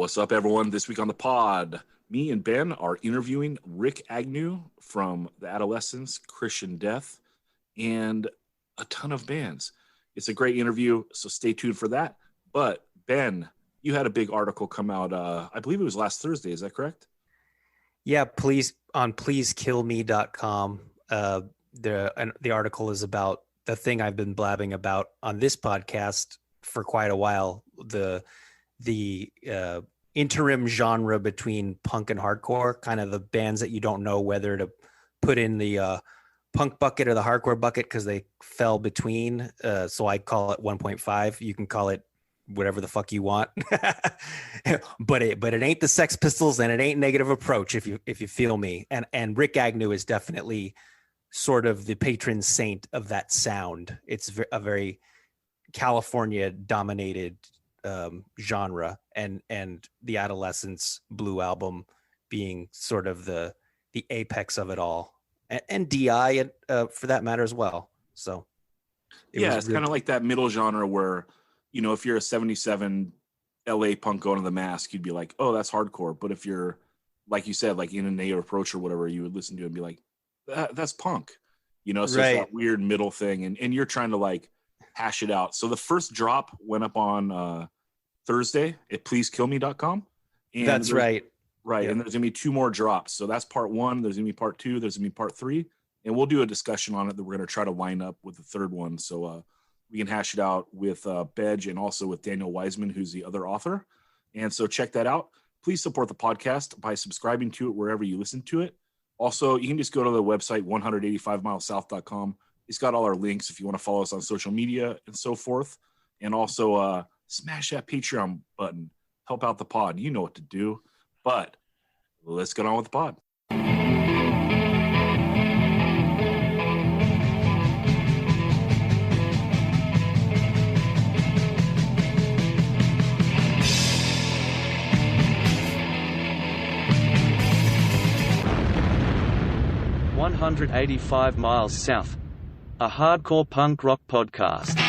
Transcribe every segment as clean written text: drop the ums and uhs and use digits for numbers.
What's up, everyone? This week on the pod, me and Ben are interviewing Rikk Agnew from the Adolescents, Christian Death, and a ton of bands. It's a great interview, so stay tuned for that. But Ben, you had a big article come out, I believe it was last Thursday, is that correct? Yeah, on pleasekillme.com. The article is about the thing I've been blabbing about on this podcast for quite a while, the interim genre between punk and hardcore, kind of the bands that you don't know whether to put in the punk bucket or the hardcore bucket because they fell between. So I call it 1.5. You can call it whatever the fuck you want, but it ain't the Sex Pistols and it ain't Negative Approach, if you feel me. And Rikk Agnew is definitely sort of the patron saint of that sound. It's a very California dominated genre, and the Adolescents Blue album being sort of the apex of it all, and DI for that matter as well. So it's kind of like that middle genre where, you know, if you're a 77 LA punk going to the Masque, you'd be like, oh, that's hardcore. But if you're, like you said, like in a Negative Approach or whatever, you would listen to it and be like, that's punk, you know? So right. It's that weird middle thing, and you're trying to like hash it out. So the first drop went up on Thursday at pleasekillme.com. And that's right. Right. Yeah. And there's gonna be 2 more drops. So that's part 1. There's gonna be part 2. There's gonna be part 3. And we'll do a discussion on it that we're gonna try to line up with the third one. So we can hash it out with Bedge and also with Daniel Wiseman, who's the other author. And so check that out. Please support the podcast by subscribing to it wherever you listen to it. Also, you can just go to the website 185milessouth.com. It's got all our links if you want to follow us on social media and so forth. And also smash that Patreon button. Help out the pod. You know what to do. But let's get on with the pod. "185 Miles South", a hardcore punk rock podcast.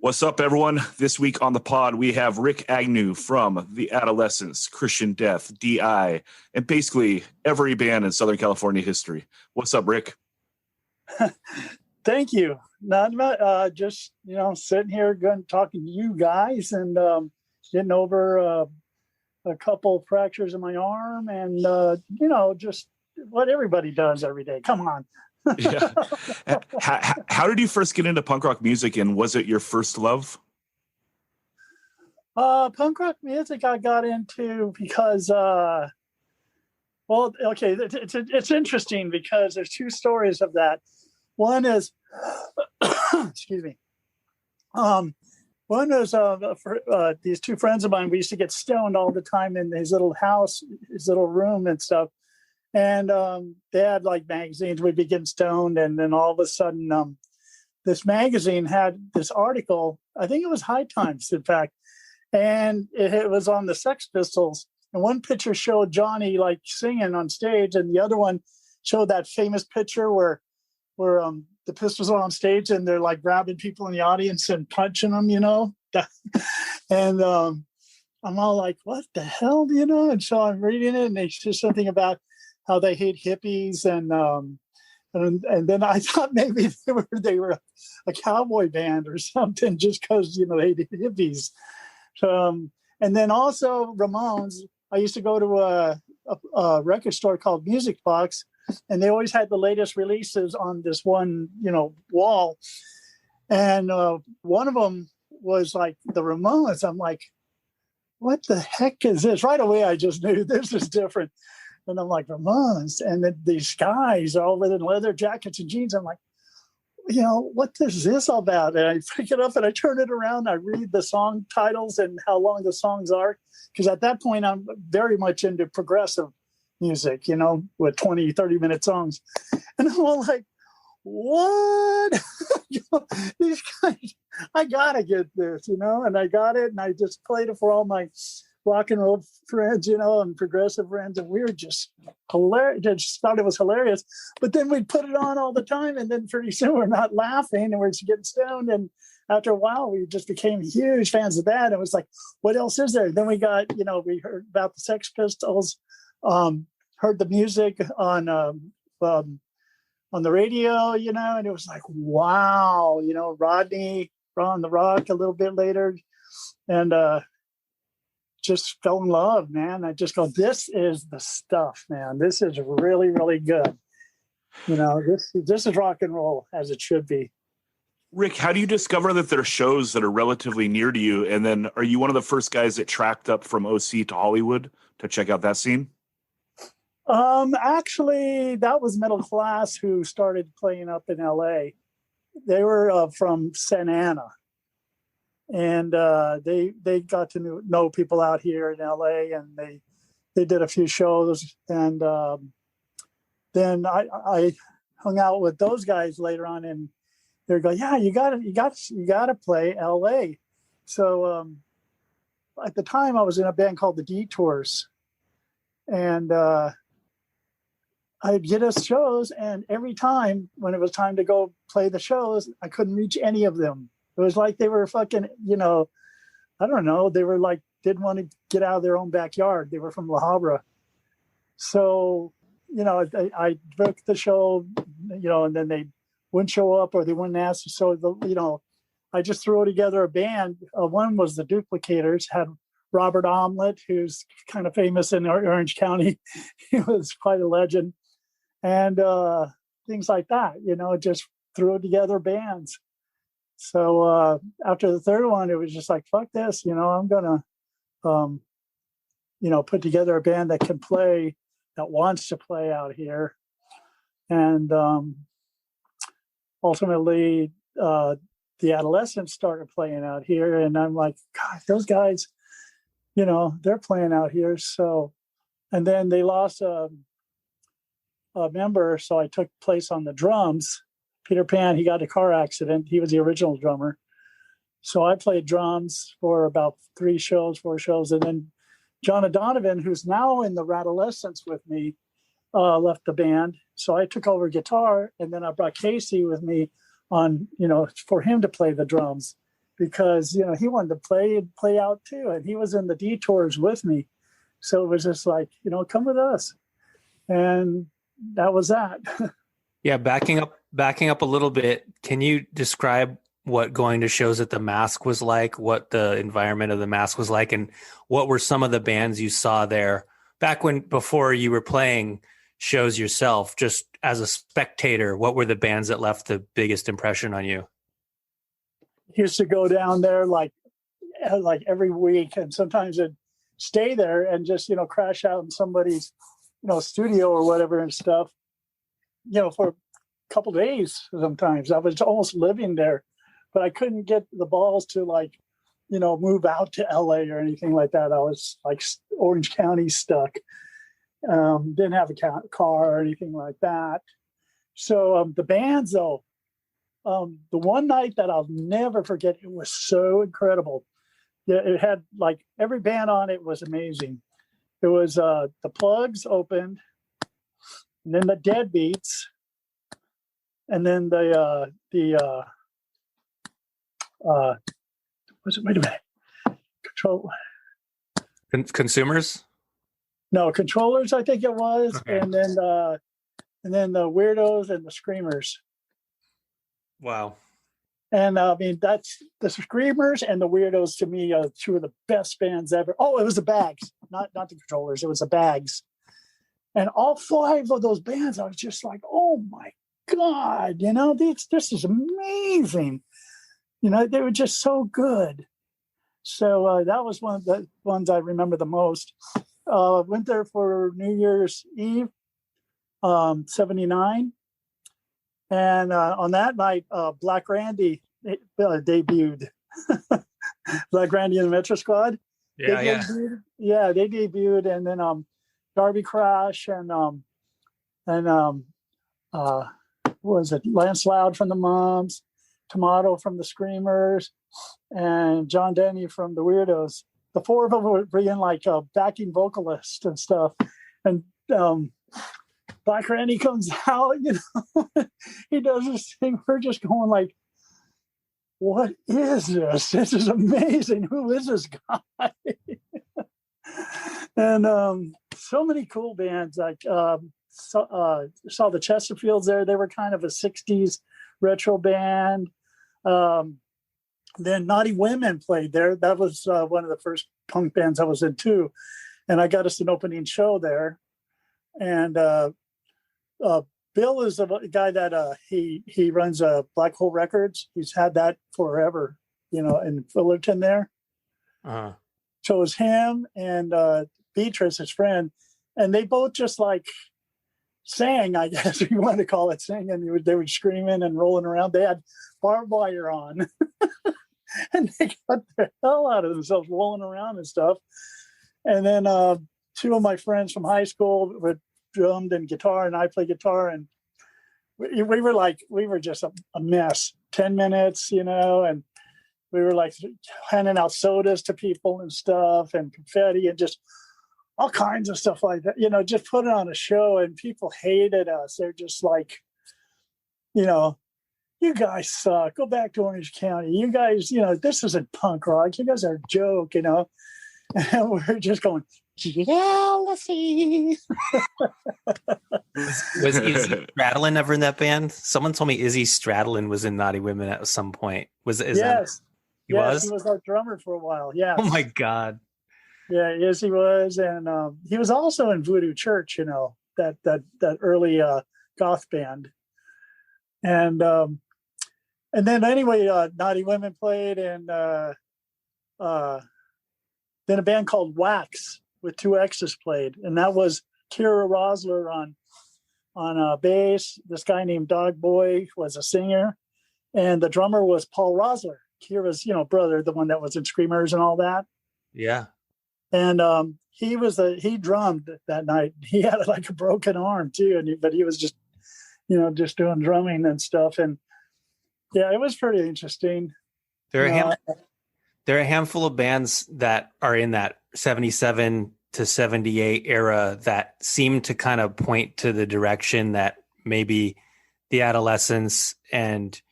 What's up, everyone? This week on the pod, we have Rikk Agnew from the Adolescents, Christian Death, DI, and basically every band in Southern California history. What's up, Rikk? Thank you. Not much. Just, sitting here talking to you guys and getting over a couple of fractures in my arm and, just what everybody does every day. Come on. Yeah. How did you first get into punk rock music, and was it your first love? Punk rock music I got into because, it's interesting because there's 2 stories of that. One is, excuse me. One is these 2 friends of mine. We used to get stoned all the time in his little house, his little room and stuff. And they had like magazines. We'd be getting stoned, and then all of a sudden, this magazine had this article. I think it was High Times, in fact, and it was on the Sex Pistols. And one picture showed Johnny like singing on stage, and the other one showed that famous picture where the Pistols are on stage and they're like grabbing people in the audience and punching them, and I'm all like, what the hell, And so I'm reading it, and they said something about how they hate hippies, and then I thought maybe they were a cowboy band or something, just because they hated hippies. And then also Ramones. I used to go to a record store called Music Box, and they always had the latest releases on this one, wall. And one of them was like the Ramones. I'm like, what the heck is this? Right away, I just knew this is different. And I'm like, Ramones. And then these guys are all in leather jackets and jeans. I'm like, what is this all about? And I pick it up and I turn it around. I read the song titles and how long the songs are. Because at that point, I'm very much into progressive music, with 20, 30-minute songs. And I'm all like, what? These guys, I got to get this, and I got it. And I just played it for all my rock and roll friends, and progressive friends, and we were just hilarious. Just thought it was hilarious. But then we'd put it on all the time, and then pretty soon we're not laughing, and we're just getting stoned. And after a while, we just became huge fans of that. It was like, what else is there? Then we got, we heard about the Sex Pistols, heard the music on the radio, and it was like, wow, Rodney on the Rock a little bit later, and just fell in love, man. I just go, this is the stuff, man. This is really, really good. This is rock and roll as it should be. Rick, how do you discover that there are shows that are relatively near to you? And then are you one of the first guys that tracked up from OC to Hollywood to check out that scene? Actually, that was Middle Class who started playing up in LA. They were from Santa Ana. And they got to know people out here in LA, and they did a few shows. And then I hung out with those guys later on, and they're going, yeah, you got to play LA. So at the time, I was in a band called the Detours, and I'd get us shows, and every time when it was time to go play the shows, I couldn't reach any of them. It was like they were fucking, I don't know. They were like, didn't want to get out of their own backyard. They were from La Habra. So, I booked the show, and then they wouldn't show up or they wouldn't ask. So, I just threw together a band. One was the Duplicators, had Robert Omelette, who's kind of famous in Orange County. He was quite a legend. And things like that, just threw together bands. So after the third one, it was just like, fuck this, I'm going to, put together a band that can play, that wants to play out here. And ultimately, the Adolescents started playing out here. And I'm like, God, those guys, they're playing out here. So, and then they lost a member. So I took place on the drums. Peter Pan, he got a car accident. He was the original drummer. So I played drums for about 4 shows. And then John O'Donovan, who's now in the Adolescents with me, left the band. So I took over guitar, and then I brought Casey with me on, for him to play the drums because, he wanted to play out too. And he was in the Detours with me. So it was just like, come with us. And that was that. Yeah. Backing up a little bit. Can you describe what going to shows at the Masque was like, what the environment of the Masque was like, and what were some of the bands you saw there before you were playing shows yourself, just as a spectator? What were the bands that left the biggest impression on you? Used to go down there like every week, and sometimes I'd stay there and just, crash out in somebody's, studio or whatever and stuff, for a couple of days. Sometimes I was almost living there, but I couldn't get the balls to move out to LA or anything like that. I was like Orange County stuck. Didn't have a car or anything like that. So the bands though, the one night that I'll never forget, it was so incredible. Yeah, it had like every band on it was amazing. It was the Plugs opened, and then the Deadbeats, and then wait a minute, Consumers? No, Controllers, I think it was, okay. And then the Weirdos and the Screamers. Wow. And that's the Screamers and the Weirdos to me are two of the best bands ever. Oh, it was the Bags, not the Controllers. It was the Bags. And all 5 of those bands, I was just like, oh my God, this is amazing. They were just so good. So that was one of the ones I remember the most. Went there for New Year's Eve, 79. And on that night, Black Randy debuted. Black Randy and the Metro Squad. Yeah. They debuted, and then Darby Crash and what was it? Lance Loud from the Moms, Tomato from the Screamers, and John Denny from the Weirdos. the four of them were being like backing vocalists and stuff. And Black Randy comes out, he does this thing. We're just going like, what is this? This is amazing. Who is this guy? And so many cool bands. Like saw the Chesterfields there. They were kind of a 60s retro band. Then Naughty Women played there. That was one of the first punk bands I was in too. And I got us an opening show there. And Bill is a guy that he runs Black Hole Records. He's had that forever, in Fullerton there. Uh-huh. So it was him and Beatrice, his friend, and they both just like sang, I guess if you want to call it singing. They were screaming and rolling around. They had barbed wire on, and they got the hell out of themselves rolling around and stuff. And then two of my friends from high school were drummed and guitar, and I played guitar, and we were just a mess. 10 minutes, and we were like handing out sodas to people and stuff, and confetti, and just all kinds of stuff like that. Just putting on a show, and people hated us. They're just like, you guys suck. Go back to Orange County. You guys, this isn't punk rock. You guys are a joke, And we're just going, jealousy. Was Izzy Stradlin ever in that band? Someone told me Izzy Stradlin was in Naughty Women at some point. Yes, he was our drummer for a while. Yeah. Oh my God. Yeah, yes, he was, and he was also in Voodoo Church. That early goth band, and then anyway, Naughty Women played, and then a band called Wax with two X's played, and that was Kira Rosler on bass. This guy named Dog Boy was a singer, and the drummer was Paul Rosler, Kira's brother, the one that was in Screamers and all that. Yeah. And he drummed that night. He had like a broken arm too, but he was just doing drumming and stuff. And yeah, it was pretty interesting. There are a handful of bands that are in that 77 to 78 era that seem to kind of point to the direction that maybe the Adolescents and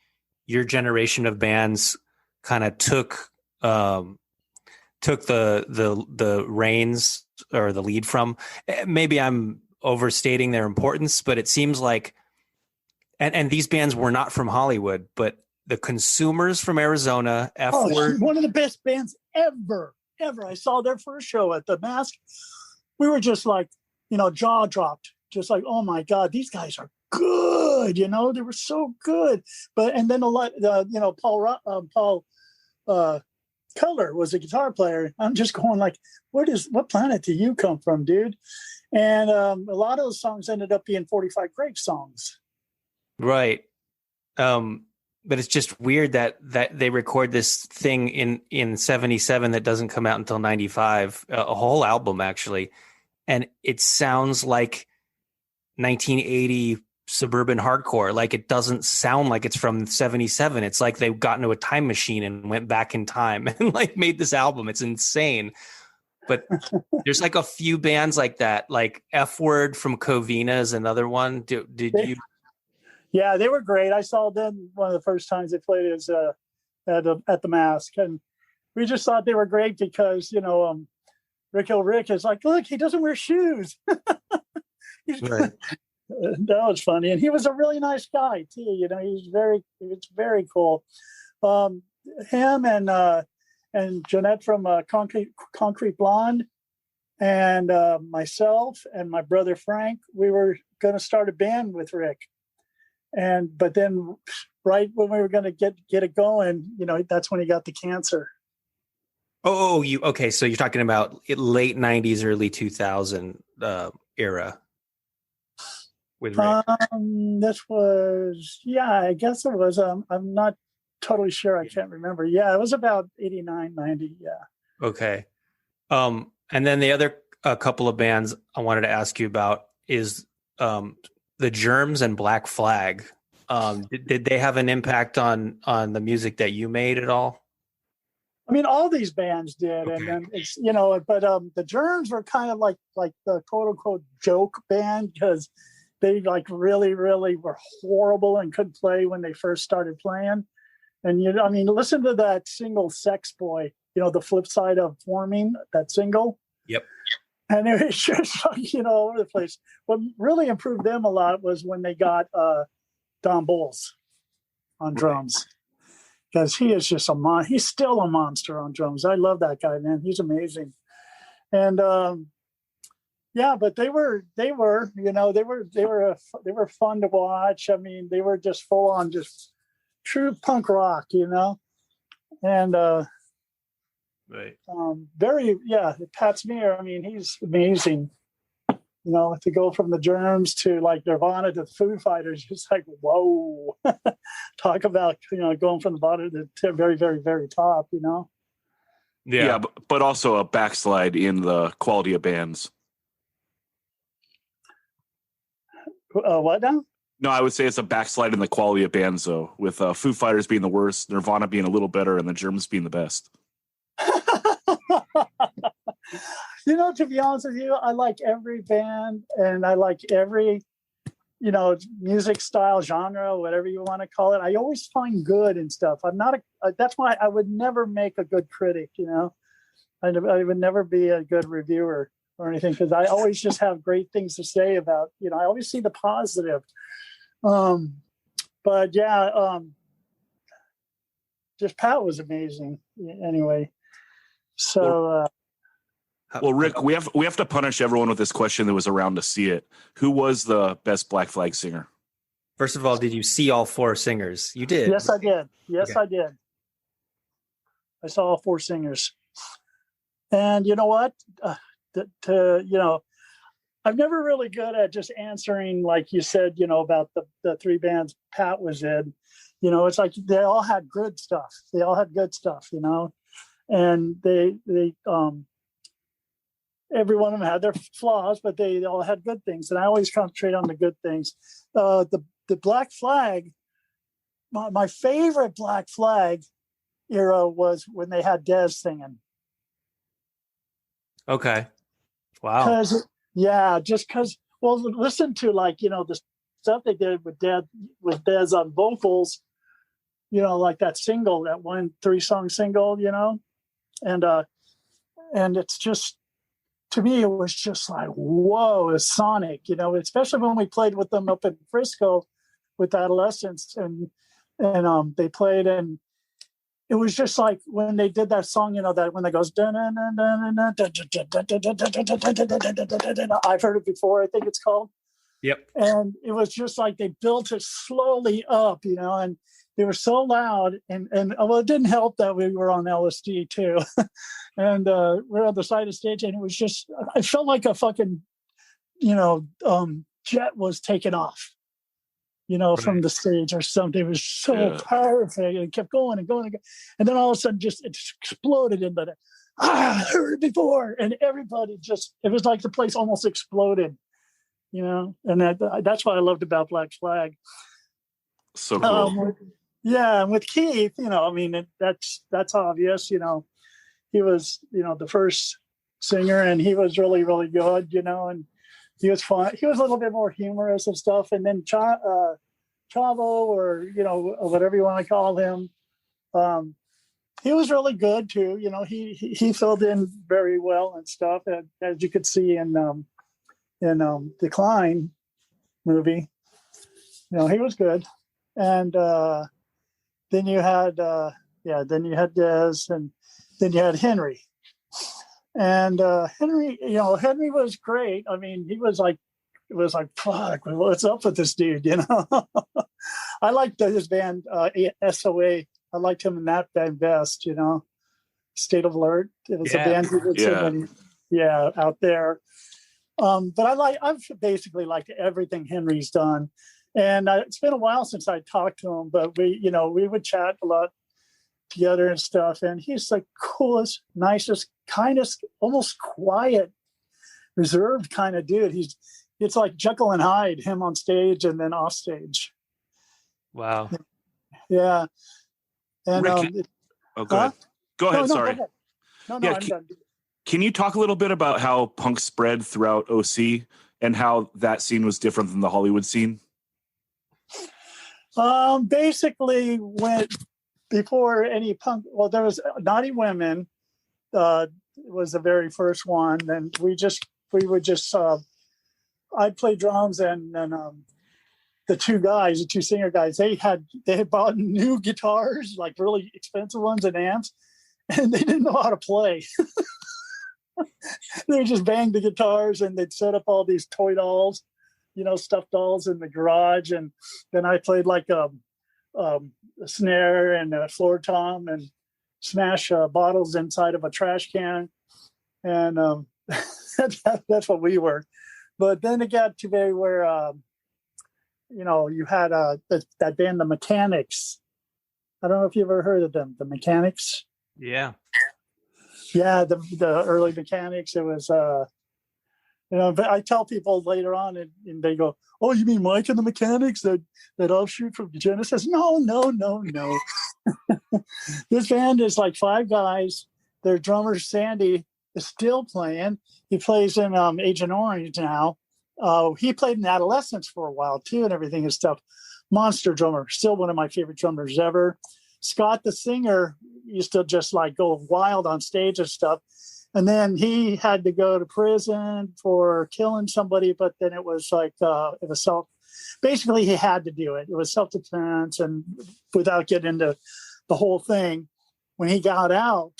your generation of bands kind of took the reins or the lead from. Maybe I'm overstating their importance, but it seems like, and these bands were not from Hollywood, but the Consumers from Arizona, F-Word. One of the best bands ever. I saw their first show at the Masque. We were just like, jaw dropped, just like, oh my God, these guys are good. They were so good. And then a lot, Paul Cutler was a guitar player. I'm just going like, what planet do you come from, dude? And a lot of those songs ended up being 45 Grave songs. Right. But it's just weird that they record this thing in 77 that doesn't come out until 95, a whole album actually. And it sounds like 1980 suburban hardcore. Like it doesn't sound like it's from 77. It's like they got into a time machine and went back in time and like made this album. It's insane. But there's like a few bands like that, like F-Word from Covina is another one. Did you? Yeah, they were great. I saw them one of the first times they played is at the Masque, and we just thought they were great because Rick is like, look, he doesn't wear shoes. Right. That was funny, and he was a really nice guy too. He was very cool. Him and Jeanette from Concrete Blonde, and myself and my brother Frank, we were going to start a band with Rick. But then right when we were going to get it going, that's when he got the cancer. Oh, okay. So you're talking about late 90s, early 2000 era with Rick. This was, I guess it was. I'm not totally sure. I can't remember. Yeah, it was about 89, 90. Yeah. Okay. And then the other couple of bands I wanted to ask you about is the Germs and Black Flag. Did they have an impact on the music that you made at all? I mean, all these bands did, and then it's but the Germs were kind of like the quote unquote joke band because they like really were horrible and couldn't play when they first started playing. And I mean, listen to that single "Sex Boy," the flip side of Forming, that single. Yep. And it was just all over the place. What really improved them a lot was when they got Don Bowles on drums. Because he is just he's still a monster on drums. I love that guy, man. He's amazing. And but they were fun to watch. I mean, they were just full on just true punk rock, and Pat Smear. I mean, he's amazing. To go from the Germs to like Nirvana to the Foo Fighters, it's like, whoa. Talk about, going from the bottom to the very, very, very top, Yeah, but also a backslide in the quality of bands. What now? No, I would say it's a backslide in the quality of bands, though, with Foo Fighters being the worst, Nirvana being a little better, and the Germs being the best. To be honest with you, I like every band and I like every, music style, genre, whatever you want to call it. I always find good and stuff. I'm not that's why I would never make a good critic, I would never be a good reviewer or anything because I always just have great things to say about, I always see the positive. Just Pat was amazing anyway. So, well, Rick, we have to punish everyone with this question that was around to see it. Who was the best Black Flag singer? First of all, did you see all four singers? You did. Yes, I did. I did. I saw all four singers. And you know what? I'm never really good at just answering, like you said, about the three bands Pat was in. It's like they all had good stuff. And they every one of them had their flaws, but they all had good things. And I always concentrate on the good things. The Black Flag, my favorite Black Flag era was when they had Dez singing. Okay. Wow. Listen to the stuff they did with Dez on vocals, like that single, that 3-song single, and it's just, to me, it was just like, whoa, it's sonic, especially when we played with them up in Frisco with Adolescents and they played, and it was just like when they did that song, that when it goes, I've heard it before, I think it's called. Yep. And it was just like they built it slowly up, and they were so loud, and it didn't help that we were on LSD too, and we're on the side of the stage, and it was just, I felt like a fucking, jet was taken off, from the stage or something. It was so perfect, and it kept going and going and going, and then all of a sudden, it just exploded into the, I heard it before, and everybody it was like the place almost exploded, and that's what I loved about Black Flag. So cool. And with Keith, that's obvious. He was, the first singer, and he was really, really good. And he was fun. He was a little bit more humorous and stuff. And then Chavo, or whatever you want to call him, he was really good too. He filled in very well and stuff, as you could see in Decline movie. He was good. And then you had Dez, and then you had Henry. And Henry was great. I mean, it was like, fuck, what's up with this dude, I liked his band, SOA. I liked him in that band best, State of Alert. It was a band he would sing out there. But I've basically liked everything Henry's done. And it's been a while since I talked to him, but we would chat a lot together and stuff. And he's the coolest, nicest, kindest, almost quiet, reserved kind of dude. It's like Jekyll and Hyde, him on stage and then off stage. Wow. Yeah. And Rick, go ahead. Go ahead. No, Sorry. go ahead. No, Yeah, I'm done. Can you talk a little bit about how punk spread throughout OC and how that scene was different than the Hollywood scene? Basically, before any punk, well, there was Naughty Women, was the very first one. And we would just, I'd play drums and the two singer guys, they had bought new guitars, like really expensive ones and amps, and they didn't know how to play. They would just bang the guitars and they'd set up all these toy dolls, stuffed dolls in the garage. And then I played like a snare and a floor tom and smash bottles inside of a trash can. And that's what we were. But then it got to be where, you had that band, The Mechanics. I don't know if you've ever heard of them, The Mechanics. Yeah. Yeah, the early Mechanics. It was, but I tell people later on, and they go, "Oh, you mean Mike and the Mechanics, that offshoot from Genesis?" No. This band is like 5 guys. Their drummer Sandy is still playing. He plays in Agent Orange now. He played in Adolescents for a while too, and everything and stuff. Monster drummer, still one of my favorite drummers ever. Scott, the singer, used to just like go wild on stage and stuff. And then he had to go to prison for killing somebody, but then it was like, it was basically he had to do it. It was self-defense, and without getting into the whole thing, when he got out,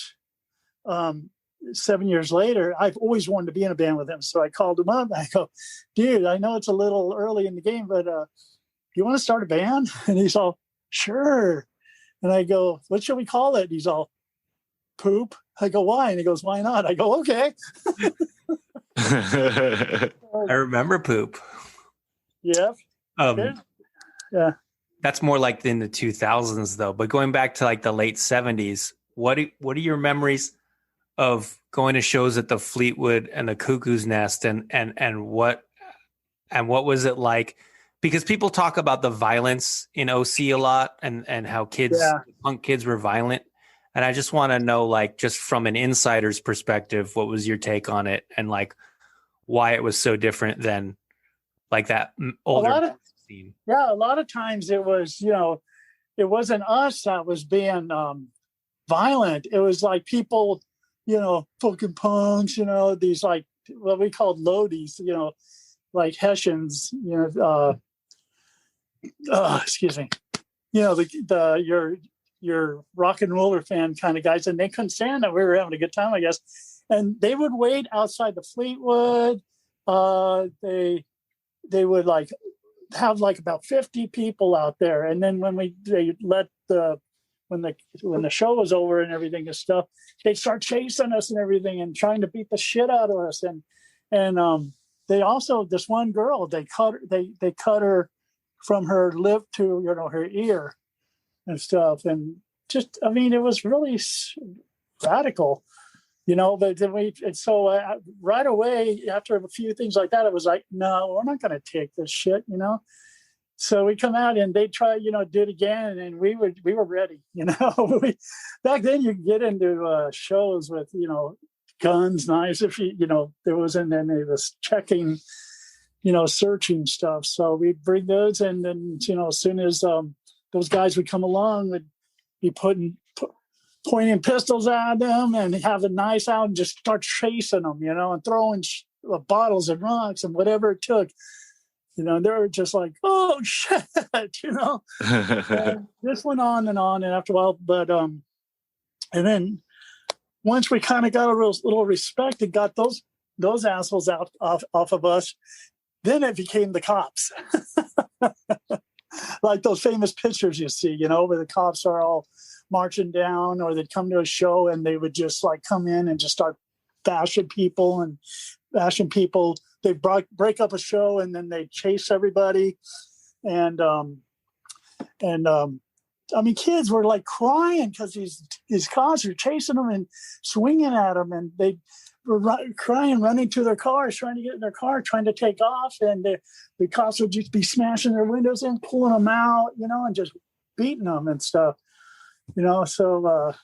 7 years later, I've always wanted to be in a band with him. So I called him up and I go, "Dude, I know it's a little early in the game, but you want to start a band?" And he's all, "Sure." And I go, "What should we call it?" And he's all, "Poop." I go, "Why?" And he goes, "Why not?" I go, "Okay." I remember Poop. Yeah. Yeah. That's more like in the 2000s though. But going back to like the late 70s, what are your memories of going to shows at the Fleetwood and the Cuckoo's Nest, and what was it like? Because people talk about the violence in OC a lot, and how punk kids were violent. And I just want to know, like, just from an insider's perspective, what was your take on it, and like why it was so different than like that older scene? Yeah, a lot of times it was, it wasn't us that was being violent. It was like people, fucking punks, these like what we called loadies, like Hessians, excuse me, your rock and roller fan kind of guys, and they couldn't stand that we were having a good time, I guess. And they would wait outside the Fleetwood. They would like have like about 50 people out there, and then when the show was over and everything and stuff, they'd start chasing us and everything and trying to beat the shit out of us. And they also, this one girl, they cut her from her lip to her ear and stuff, and just, I mean, it was really radical, but then right away after a few things like that, it was like, no, we're not going to take this shit, So we come out and they try, do it again, and we were ready, Back then you could get into shows with, guns, knives, if there wasn't any of this checking, searching stuff. So we'd bring those, and then, as soon as those guys would come along, would be pointing pistols at them and have a knife out and just start chasing them, and throwing bottles and rocks and whatever it took. They were just like, "Oh shit," And this went on, and after a while, but and then once we kind of got a little respect and got those assholes out off of us, then it became the cops. Like those famous pictures you see, where the cops are all marching down, or they'd come to a show and they would just like come in and just start bashing people. They break up a show and then they chase everybody. And I mean, kids were like crying because these cops were chasing them and swinging at them, and they were crying, running to their cars, trying to get in their car, trying to take off. And the cops would just be smashing their windows in, pulling them out, and just beating them and stuff, So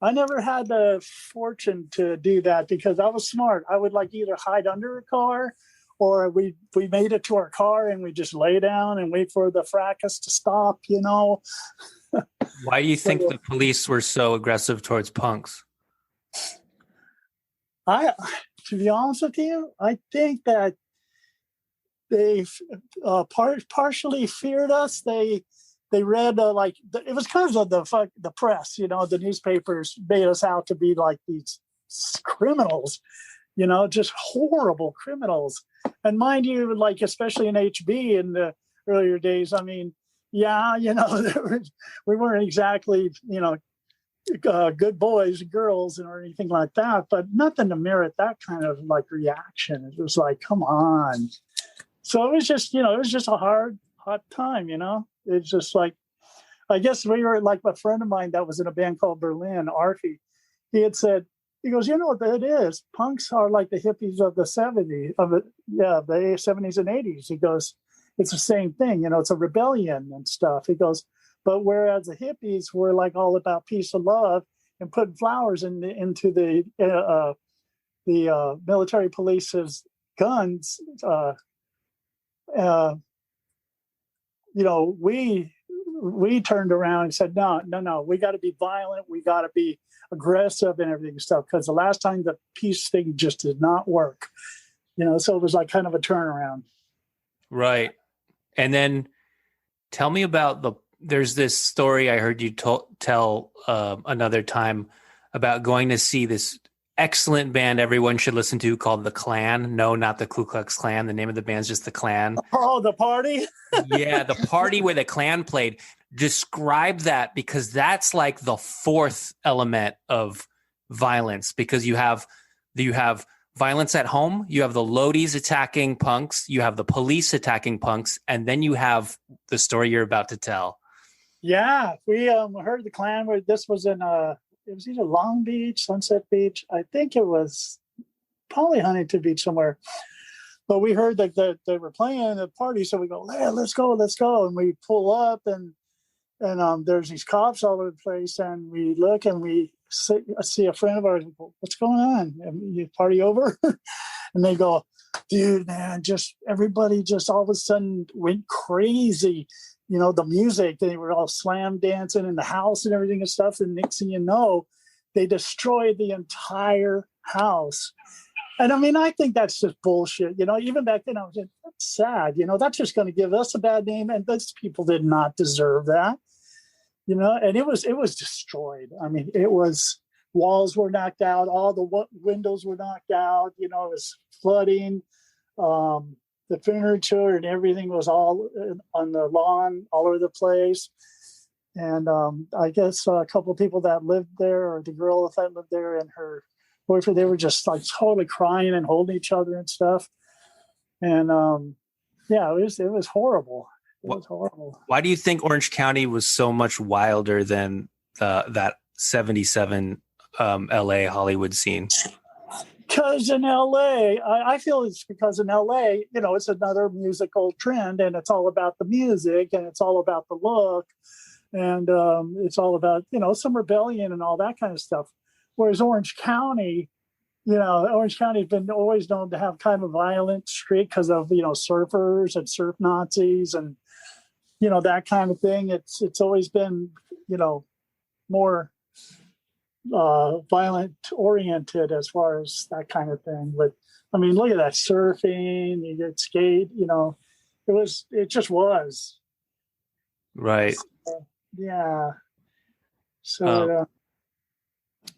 I never had the fortune to do that because I was smart. I would like either hide under a car, or we made it to our car and we just lay down and wait for the fracas to stop, you know. Why do you think the police were so aggressive towards punks? To be honest with you, I think that they partially feared us. They read it was because of the press, you know, the newspapers made us out to be like these criminals, you know, just horrible criminals. And mind you, like especially in HB in the earlier days, I mean, yeah, you know, we weren't exactly, you know, good boys and girls or anything like that, but nothing to merit that kind of like reaction. It was like, come on. So it was just, you know, it was just a hot time, you know. It's just like, I guess we were like a friend of mine that was in a band called Berlin, Arfie. He had said, he goes, you know what that is? Punks are like the hippies of the 70s, the 70s and 80s. He goes, it's the same thing, you know, it's a rebellion and stuff. He goes, but whereas the hippies were like all about peace and love and putting flowers into the military police's guns, you know, we turned around and said, no, we got to be violent, we got to be aggressive and everything stuff, because the last time the peace thing just did not work, you know. So it was like kind of a turnaround, right? And then tell me about there's this story I heard you tell another time about going to see this excellent band everyone should listen to called The Klan. No, not the Ku Klux Klan. The name of the band's just The Klan. Oh, the party? Yeah, the party where The Klan played. Describe that, because that's like the fourth element of violence, because you have violence at home, you have the Lodies attacking punks, you have the police attacking punks, and then you have the story you're about to tell. Yeah, we heard The Klan. This was in it was either Long Beach, Sunset Beach. I think it was probably Huntington Beach somewhere. But we heard that they were playing at the party, so we go, yeah, let's go. And we pull up, and there's these cops all over the place, and we look and we see a friend of ours. We go, what's going on? And you party over? And they go, dude, man, just everybody just all of a sudden went crazy. You know, the music, they were all slam dancing in the house and everything and stuff. And next thing you know, they destroyed the entire house. And I mean, I think that's just bullshit. You know, even back then I was like, that's sad. You know, that's just going to give us a bad name. And those people did not deserve that. You know, and it was destroyed. I mean, it was, walls were knocked out. All the windows were knocked out. You know, it was flooding. The furniture and everything was all on the lawn, all over the place. And I guess a couple of people that lived there, or the girl that lived there and her boyfriend, they were just like totally crying and holding each other and stuff. And yeah, it was horrible. It was horrible. Why do you think Orange County was so much wilder than that 77 LA Hollywood scene? Because in LA, I feel it's because in LA, you know, it's another musical trend, and it's all about the music, and it's all about the look, and it's all about, you know, some rebellion and all that kind of stuff. Whereas Orange County, you know, Orange County has been always known to have kind of a violent streak because of, you know, surfers and surf Nazis and, you know, that kind of thing. It's always been, you know, more violent oriented as far as that kind of thing. But I mean, look at that surfing, you get skate, you know, it just was. Right. Yeah. So,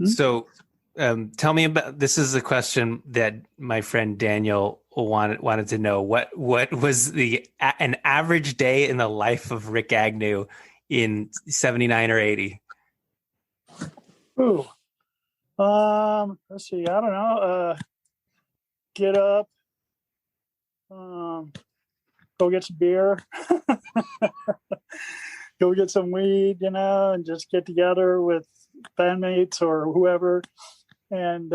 So tell me about, this is a question that my friend Daniel wanted to know. What was an average day in the life of Rikk Agnew in 79 or 80? Ooh. Let's see. I don't know. Get up. Go get some beer. Go get some weed, you know, and just get together with bandmates or whoever, and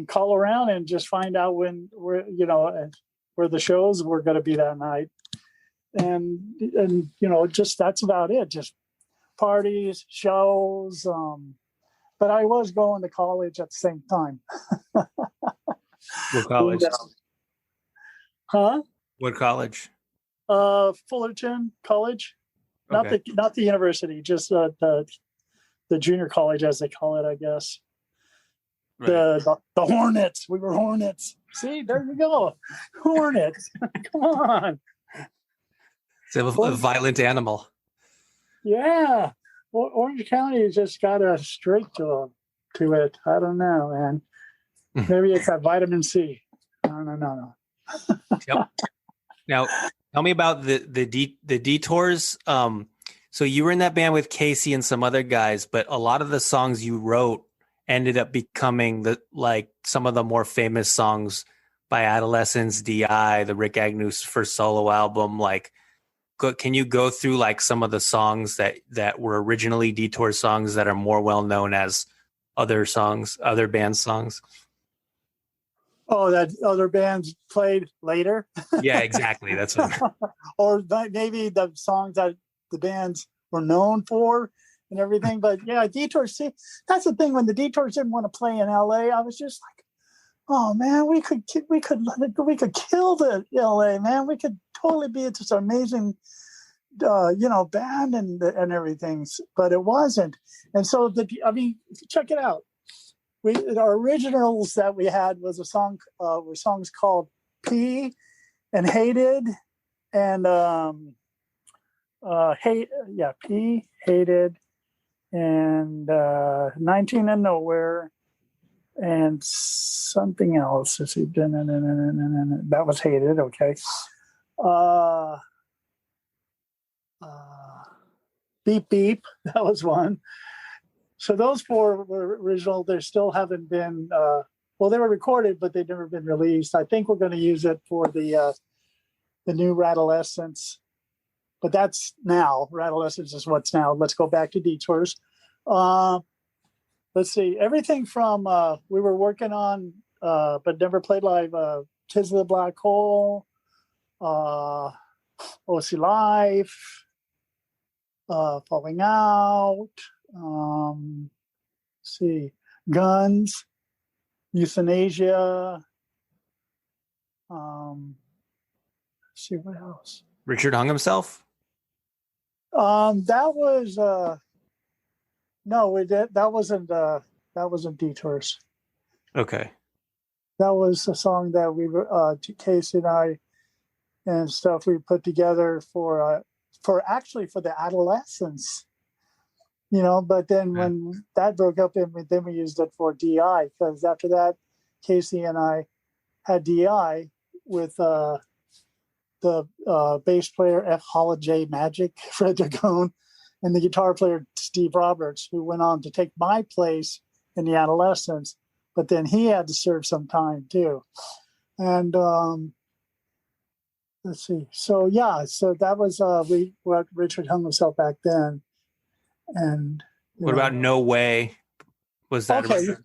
call around and just find out where the shows were going to be that night, and you know, just that's about it. Just parties, shows. But I was going to college at the same time. What college? Huh? What college? Fullerton College. Okay. Not the university, just the junior college, as they call it, I guess. Right. The Hornets. We were Hornets. See, there you go. Hornets. Come on. It's a violent animal. Yeah. Orange County just got a streak to it. I don't know, man. Maybe it's that vitamin C. No. Yep. Now, tell me about the Detours. So you were in that band with Casey and some other guys, but a lot of the songs you wrote ended up becoming some of the more famous songs by Adolescents, DI, the Rikk Agnew's first solo album. Can you go through some of the songs that were originally Detour songs that are more well known as other band songs? Oh, that other bands played later? Yeah, exactly. That's what or maybe the songs that the bands were known for and everything. But yeah, Detours, see, that's the thing. When the Detours didn't want to play in LA, I was just like, oh man, we could kill the LA, man. We could totally be this amazing band and everything. But it wasn't. And so check it out. Our originals that we had was were songs called P and Hated and P, Hated, and 19 and Nowhere, and something else. That was Hated, okay. Beep Beep, that was one. So those four were original. They still haven't been, they were recorded, but they've never been released. I think we're going to use it for the new Adolescents. But that's now. Adolescents is what's now. Let's go back to Detours. Let's see. Everything from we were working on, but never played live, Tis of the Black Hole, OC Life, Falling Out, see, Guns, Euthanasia. Let's see what else. Richard hung himself? That was no, we did. That wasn't Detours. Okay. That was a song that we were Casey and I and stuff we put together for the Adolescents. But then when that broke up, then we used it for DI, because after that, Casey and I had DI with the bass player F. Holiday Magic, Fred Dragone, and the guitar player Steve Roberts, who went on to take my place in the Adolescents, but then he had to serve some time too. And let's see. So that was what Richard hung himself back then. And what about No Way? Was that okay?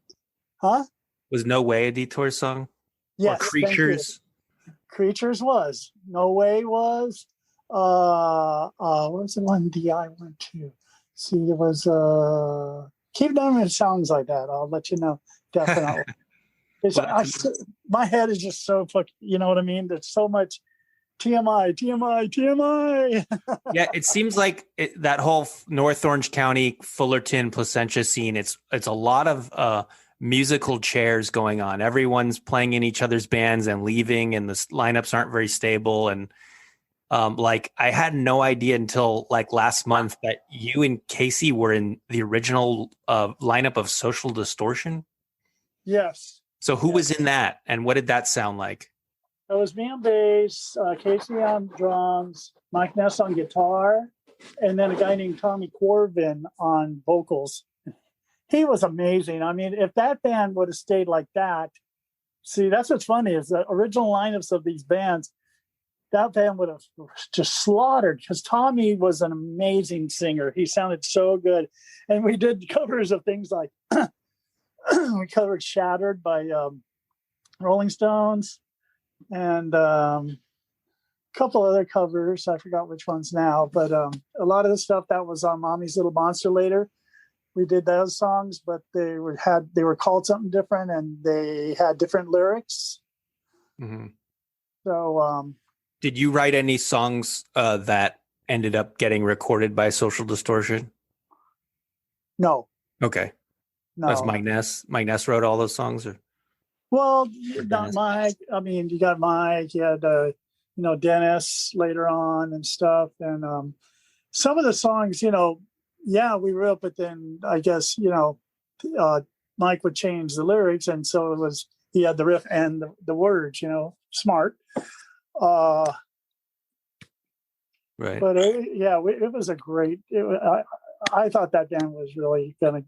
Huh? Was No Way a Detour song? Yes. Or Creatures? Creatures was. No Way was. What was the one DI went to? See, there was keep them in sounds like that. I'll let you know. Definitely. My head is just so fucking, you know what I mean? There's so much TMI. Yeah, it seems like that whole North Orange County, Fullerton, Placentia scene, it's a lot of musical chairs going on. Everyone's playing in each other's bands and leaving, and the lineups aren't very stable. And I had no idea until last month that you and Casey were in the original lineup of Social Distortion. Yes. So who was in that, and what did that sound like? It was me on bass, Casey on drums, Mike Ness on guitar, and then a guy named Tommy Corvin on vocals. He was amazing. I mean, if that band would have stayed like that, see, that's what's funny is the original lineups of these bands, that band would have just slaughtered, because Tommy was an amazing singer. He sounded so good. And we did covers of things like, we covered Shattered by Rolling Stones, and couple other covers. I forgot which ones now, but a lot of the stuff that was on Mommy's Little Monster later, we did those songs, but they were called something different and they had different lyrics. Mm-hmm. So, did you write any songs that ended up getting recorded by Social Distortion? No. Okay. No. That's Mike Ness. Mike Ness wrote all those songs, or? Well, not Mike. I mean, you got Mike. You had, Dennis later on and stuff. And some of the songs, we wrote, but then I guess, Mike would change the lyrics. And so he had the riff and the words, smart. Right. But it was a great, I thought that band was really going to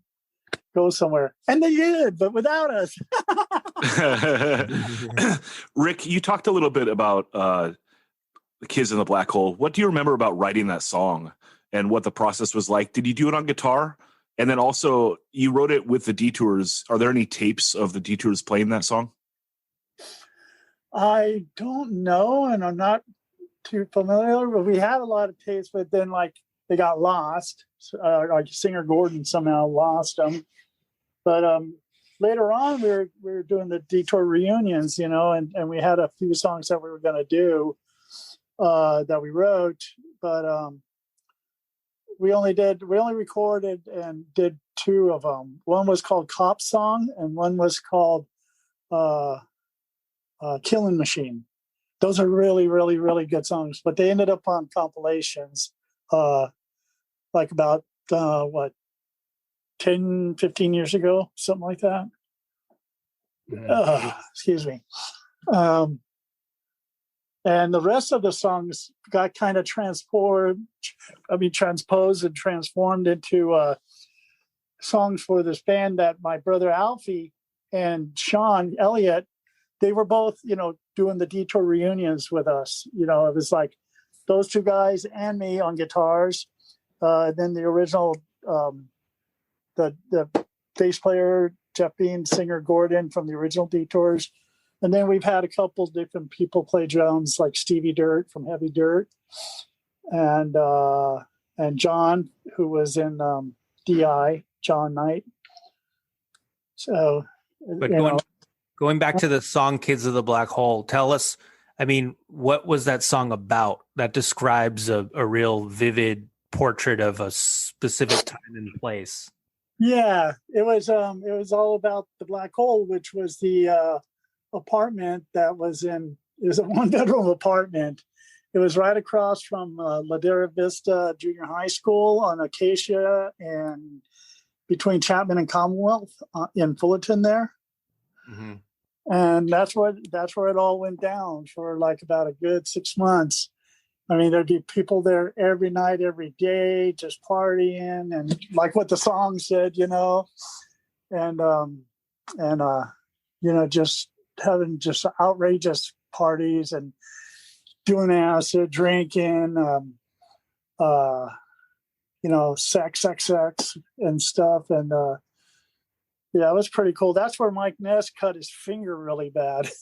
go somewhere. And they did, but without us. Rick, you talked a little bit about the Kids in the Black Hole. What do you remember about writing that song and what the process was like? Did you do it on guitar? And then also, you wrote it with the Detours. Are there any tapes of the Detours playing that song? I don't know, and I'm not too familiar, but we had a lot of tapes, but then they got lost. Singer Gordon somehow lost them. But later on, we were doing the Detour reunions, and we had a few songs that we were going to do that we wrote, but we only recorded and did two of them. One was called Cop Song, and one was called Killing Machine. Those are really, really, really good songs, but they ended up on compilations, about 10, 15 years ago, something like that. Excuse me. And the rest of the songs got kind of transposed and transformed into songs for this band that my brother Alfie and Sean Elliott, they were both, doing the Detour reunions with us. It was like those two guys and me on guitars. Then the original, the bass player, Jeff Bean, singer Gordon from the original Detours. And then we've had a couple different people play drums, like Stevie Dirt from Heavy Dirt, and John, who was in DI, John Knight. So, but going back to the song "Kids of the Black Hole," tell us. I mean, what was that song about? That describes a real vivid portrait of a specific time and place. Yeah, it was all about the black hole, which was the apartment that was it was a one-bedroom apartment. It was right across from Ladera Vista Junior High School on Acacia and between Chapman and Commonwealth in Fullerton there. Mm-hmm. And that's where it all went down for about a good 6 months. I mean, there'd be people there every night, every day, just partying and like what the song said, just having just outrageous parties and doing acid, drinking, sex and stuff. And it was pretty cool. That's where Mike Ness cut his finger really bad. And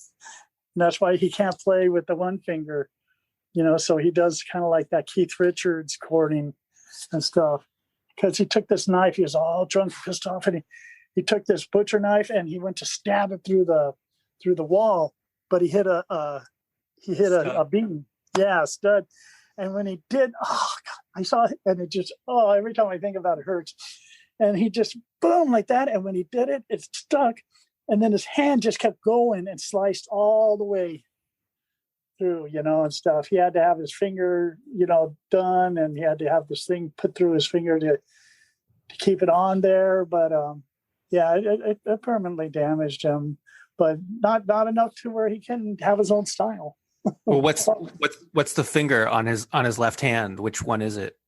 that's why he can't play with the one finger. So he does kind of like that Keith Richards chording and stuff. Because he took this knife, he was all drunk, pissed off, and he took this butcher knife and he went to stab it through the wall, but he hit a beam, stud. And when he did, oh God, I saw it, and it just every time I think about it, it hurts. And he just boom like that, and when he did it, it stuck, and then his hand just kept going and sliced all the way through, and stuff. He had to have his finger, done, and he had to have this thing put through his finger to keep it on there. But it permanently damaged him, but not enough to where he can have his own style. Well, what's the finger on his left hand? Which one is it?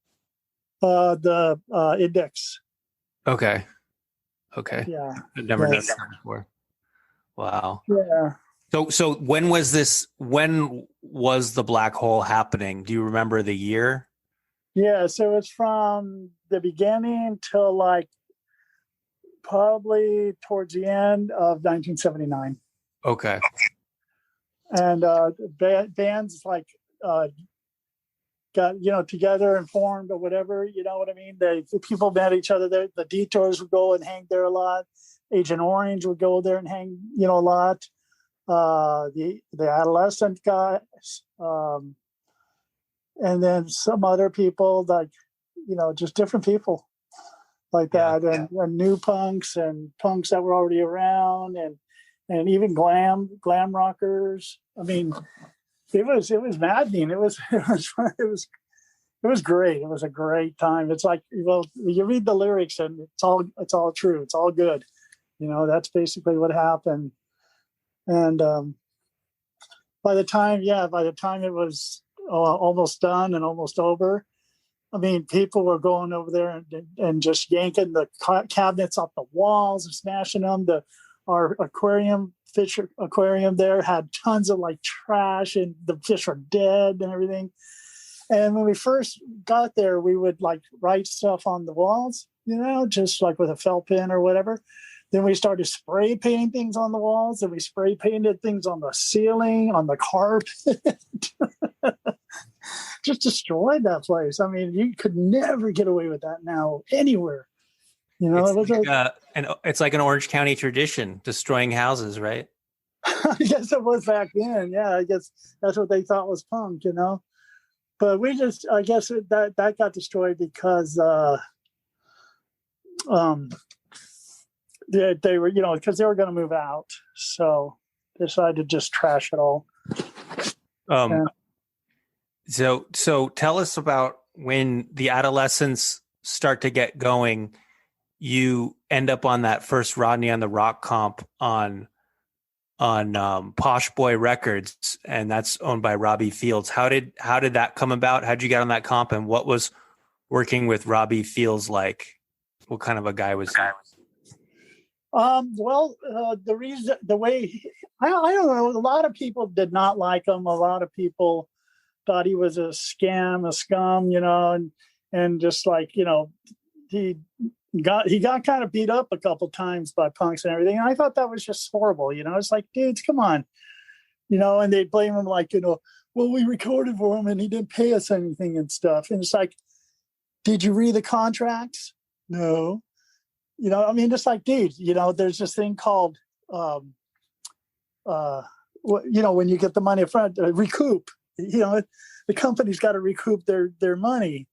The index. Okay. Yeah. I've never done that before. Wow. Yeah. So when was the black hole happening? Do you remember the year? Yeah, so it's from the beginning till probably towards the end of 1979. Okay. And bands got together and formed or whatever, you know what I mean? The people met each other there. The Detours would go and hang there a lot. Agent Orange would go there and hang, a lot. The adolescent guys, and then some other people, like, just different people like that, and new punks and punks that were already around, and even glam rockers. I mean, it was maddening. It was great. It was a great time. It's like, well, you read the lyrics and it's all true. It's all good. That's basically what happened. And by the time it was almost done and almost over, I mean, people were going over there and just yanking the cabinets off the walls and smashing them. Our fish aquarium there had tons of like trash, and the fish were dead and everything. And when we first got there, we would like write stuff on the walls, just like with a felt pen or whatever. Then we started spray painting things on the walls, and we spray painted things on the ceiling, on the carpet. Just destroyed that place. I mean, you could never get away with that now anywhere. It's like an Orange County tradition, destroying houses, right? I guess it was back then. Yeah, I guess that's what they thought was punk, But I guess that got destroyed because they were, because they were going to move out, so they decided to just trash it all. So tell us about when the Adolescents start to get going. You end up on that first Rodney on the Rock comp on Posh Boy Records, and that's owned by Robbie Fields. How did that come about? How'd you get on that comp, and what was working with Robbie Fields like? What kind of a guy was he? I don't know. A lot of people did not like him. A lot of people thought he was a scum, and just like, he got kind of beat up a couple times by punks and everything. And I thought that was just horrible. It's like, dudes, come on, and they'd blame him like, well, we recorded for him and he didn't pay us anything and stuff. And it's like, did you read the contracts? No. I mean, just like, dude, there's this thing called, when you get the money up front, recoup, the company's got to recoup their money.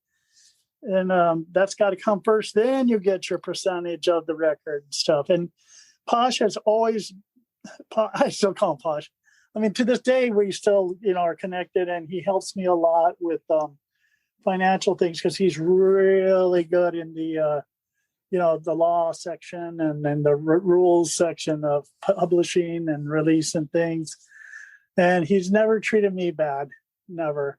And that's got to come first. Then you get your percentage of the record and stuff. And Posh has always, I still call him Posh. I mean, to this day, we still, are connected, and he helps me a lot with financial things because he's really good in the, the law section and then the rules section of publishing and releasing things. And he's never treated me bad, never.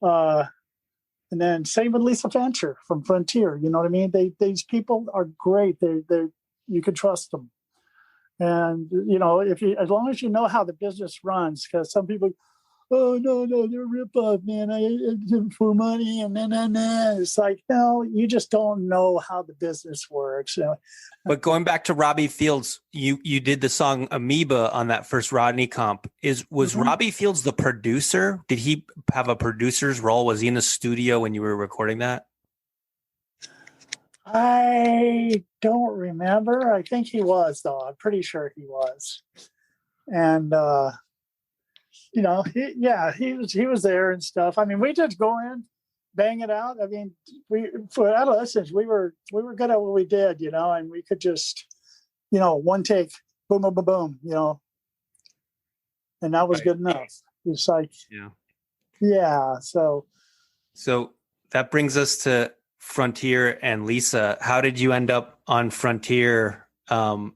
And then same with Lisa Fancher from Frontier. You know what I mean? These people are great. They you can trust them. And as long as you know how the business runs, because some people, oh no, they're rip off, man. I did them for money, and then it's like, no, you just don't know how the business works. But going back to Robbie Fields, you did the song Amoeba on that first Rodney comp. Was Robbie Fields the producer? Did he have a producer's role? Was he in the studio when you were recording that? I don't remember. I think he was, though. I'm pretty sure he was. And he was there and stuff. I mean, we just go in, bang it out. I mean, for Adolescents, we were good at what we did, and we could just, one take, boom, boom, boom, boom, and that was good enough. It's like, yeah. So that brings us to Frontier and Lisa. How did you end up on Frontier? And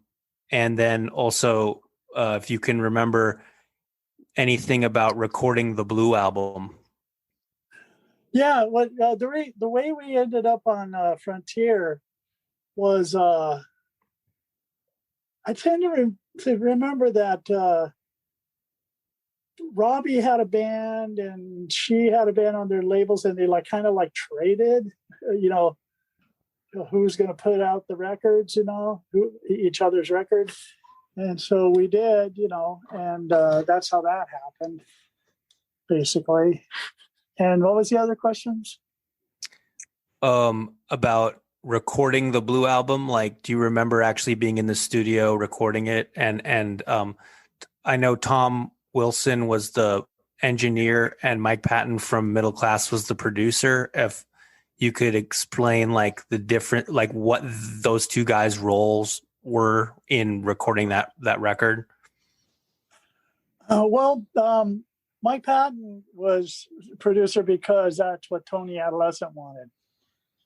then also, if you can remember anything about recording the Blue album. Yeah, the way we ended up on Frontier was I tend to remember that Robbie had a band and she had a band on their labels, and they kind of traded, who's going to put out the records, each other's record. And so we did, and that's how that happened. basically. And what was the other questions? About recording the Blue album. Like, do you remember actually being in the studio recording it? And I know Tom Wilson was the engineer and Mike Patton from Middle Class was the producer. If you could explain like the different, like what those two guys' roles were in recording that record. Mike Patton was producer because that's what Tony Adolescent wanted.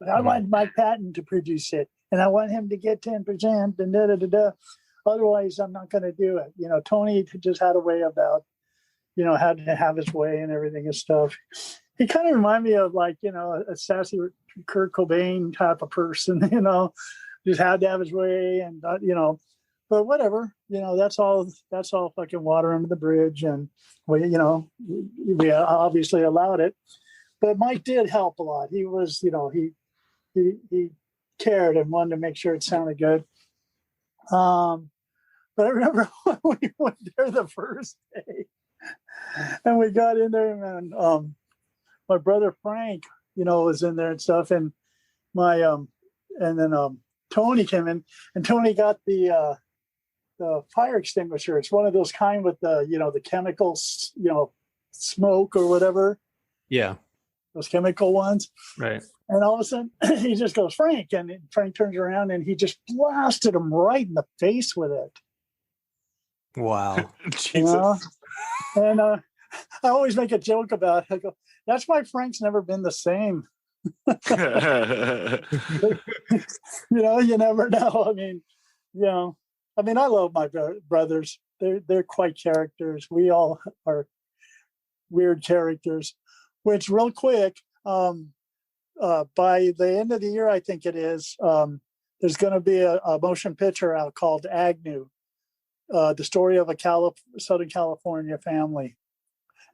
But I wanted Mike Patton to produce it, and I want him to get 10%. And otherwise, I'm not going to do it. You know, Tony just had a way about, you know, had to have his way and everything and stuff. He kind of reminded me of like, you know, a sassy Kurt Cobain type of person. You know, just had to have his way, and you know. But whatever, you know, that's all fucking water under the bridge. And we obviously allowed it, but Mike did help a lot. He was, you know, he cared and wanted to make sure it sounded good. But I remember when we went there the first day and we got in there, and my brother Frank, you know, was in there and stuff. And Tony came in, and Tony got the fire extinguisher. It's one of those kind with the, you know, the chemicals, you know, smoke or whatever. Yeah. Those chemical ones. Right. And all of a sudden he just goes, Frank. And Frank turns around and he just blasted him right in the face with it. Wow. You know? And I always make a joke about it. I go, that's why Frank's never been the same. You know, you never know. I mean, you know, I love my brothers. They're quite characters. We all are weird characters. Which, real quick, by the end of the year, I think it is, there's going to be a motion picture out called Agnew, the story of a Southern California family,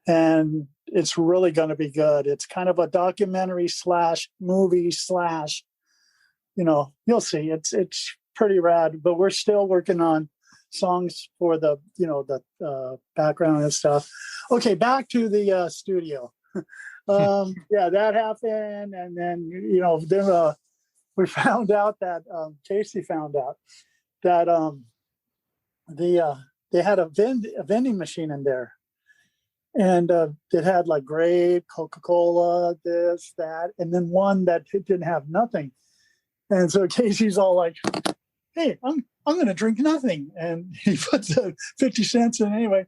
and it's really going to be good. It's kind of a documentary / movie / you know, you'll see. It's pretty rad, but we're still working on songs for the, you know, the background and stuff. Okay, back to the studio. Yeah, that happened, and then, you know, then we found out that Casey found out that they had a vending machine in there, and it had like grape, Coca-Cola, this, that, and then one that didn't have nothing. And so Casey's all like, hey, I'm going to drink nothing. And he put the 50 cents in anyway,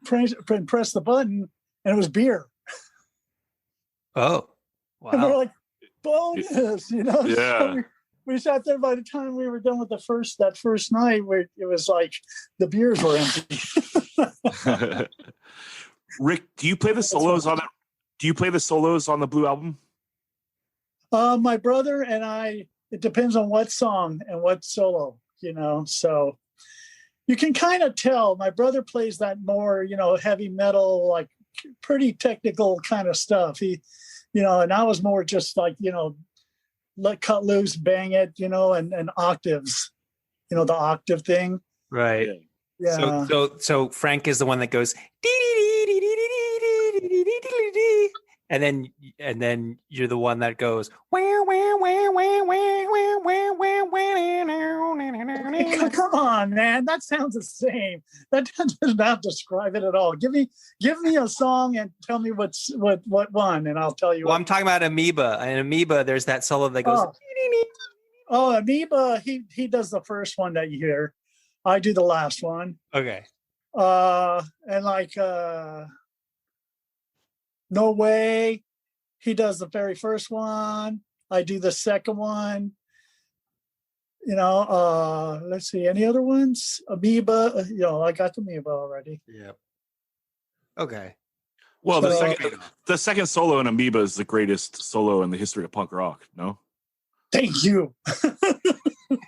pressed the button, and it was beer. Oh, wow. And we're like, bonus, you know? Yeah. So we sat there. By the time we were done with that first night, where it was like the beers were empty. Rick, do you play the solos on it? Do you play the solos on the Blue album? My brother and I, it depends on what song and what solo, you know, so you can kind of tell. My brother plays that more, you know, heavy metal, like pretty technical kind of stuff. He, you know, and I was more just like, you know, let cut loose, bang it, you know, and octaves, you know, the octave thing. Right. Yeah. So Frank is the one that goes, and then you're the one that goes, come on, man, that sounds the same. That does not describe it at all. Give me a song and tell me what one, and I'll tell you. Well, I'm talking about Amoeba. And Amoeba, there's that solo that goes. Oh, Amoeba, he does the first one that you hear. I do the last one. Okay. And like No Way, he does the very first one. I do the second one. You know, let's see, any other ones? Amoeba, you know, I got the Amoeba already. Yeah. Okay. Well, the second solo in Amoeba is the greatest solo in the history of punk rock. No. Thank you.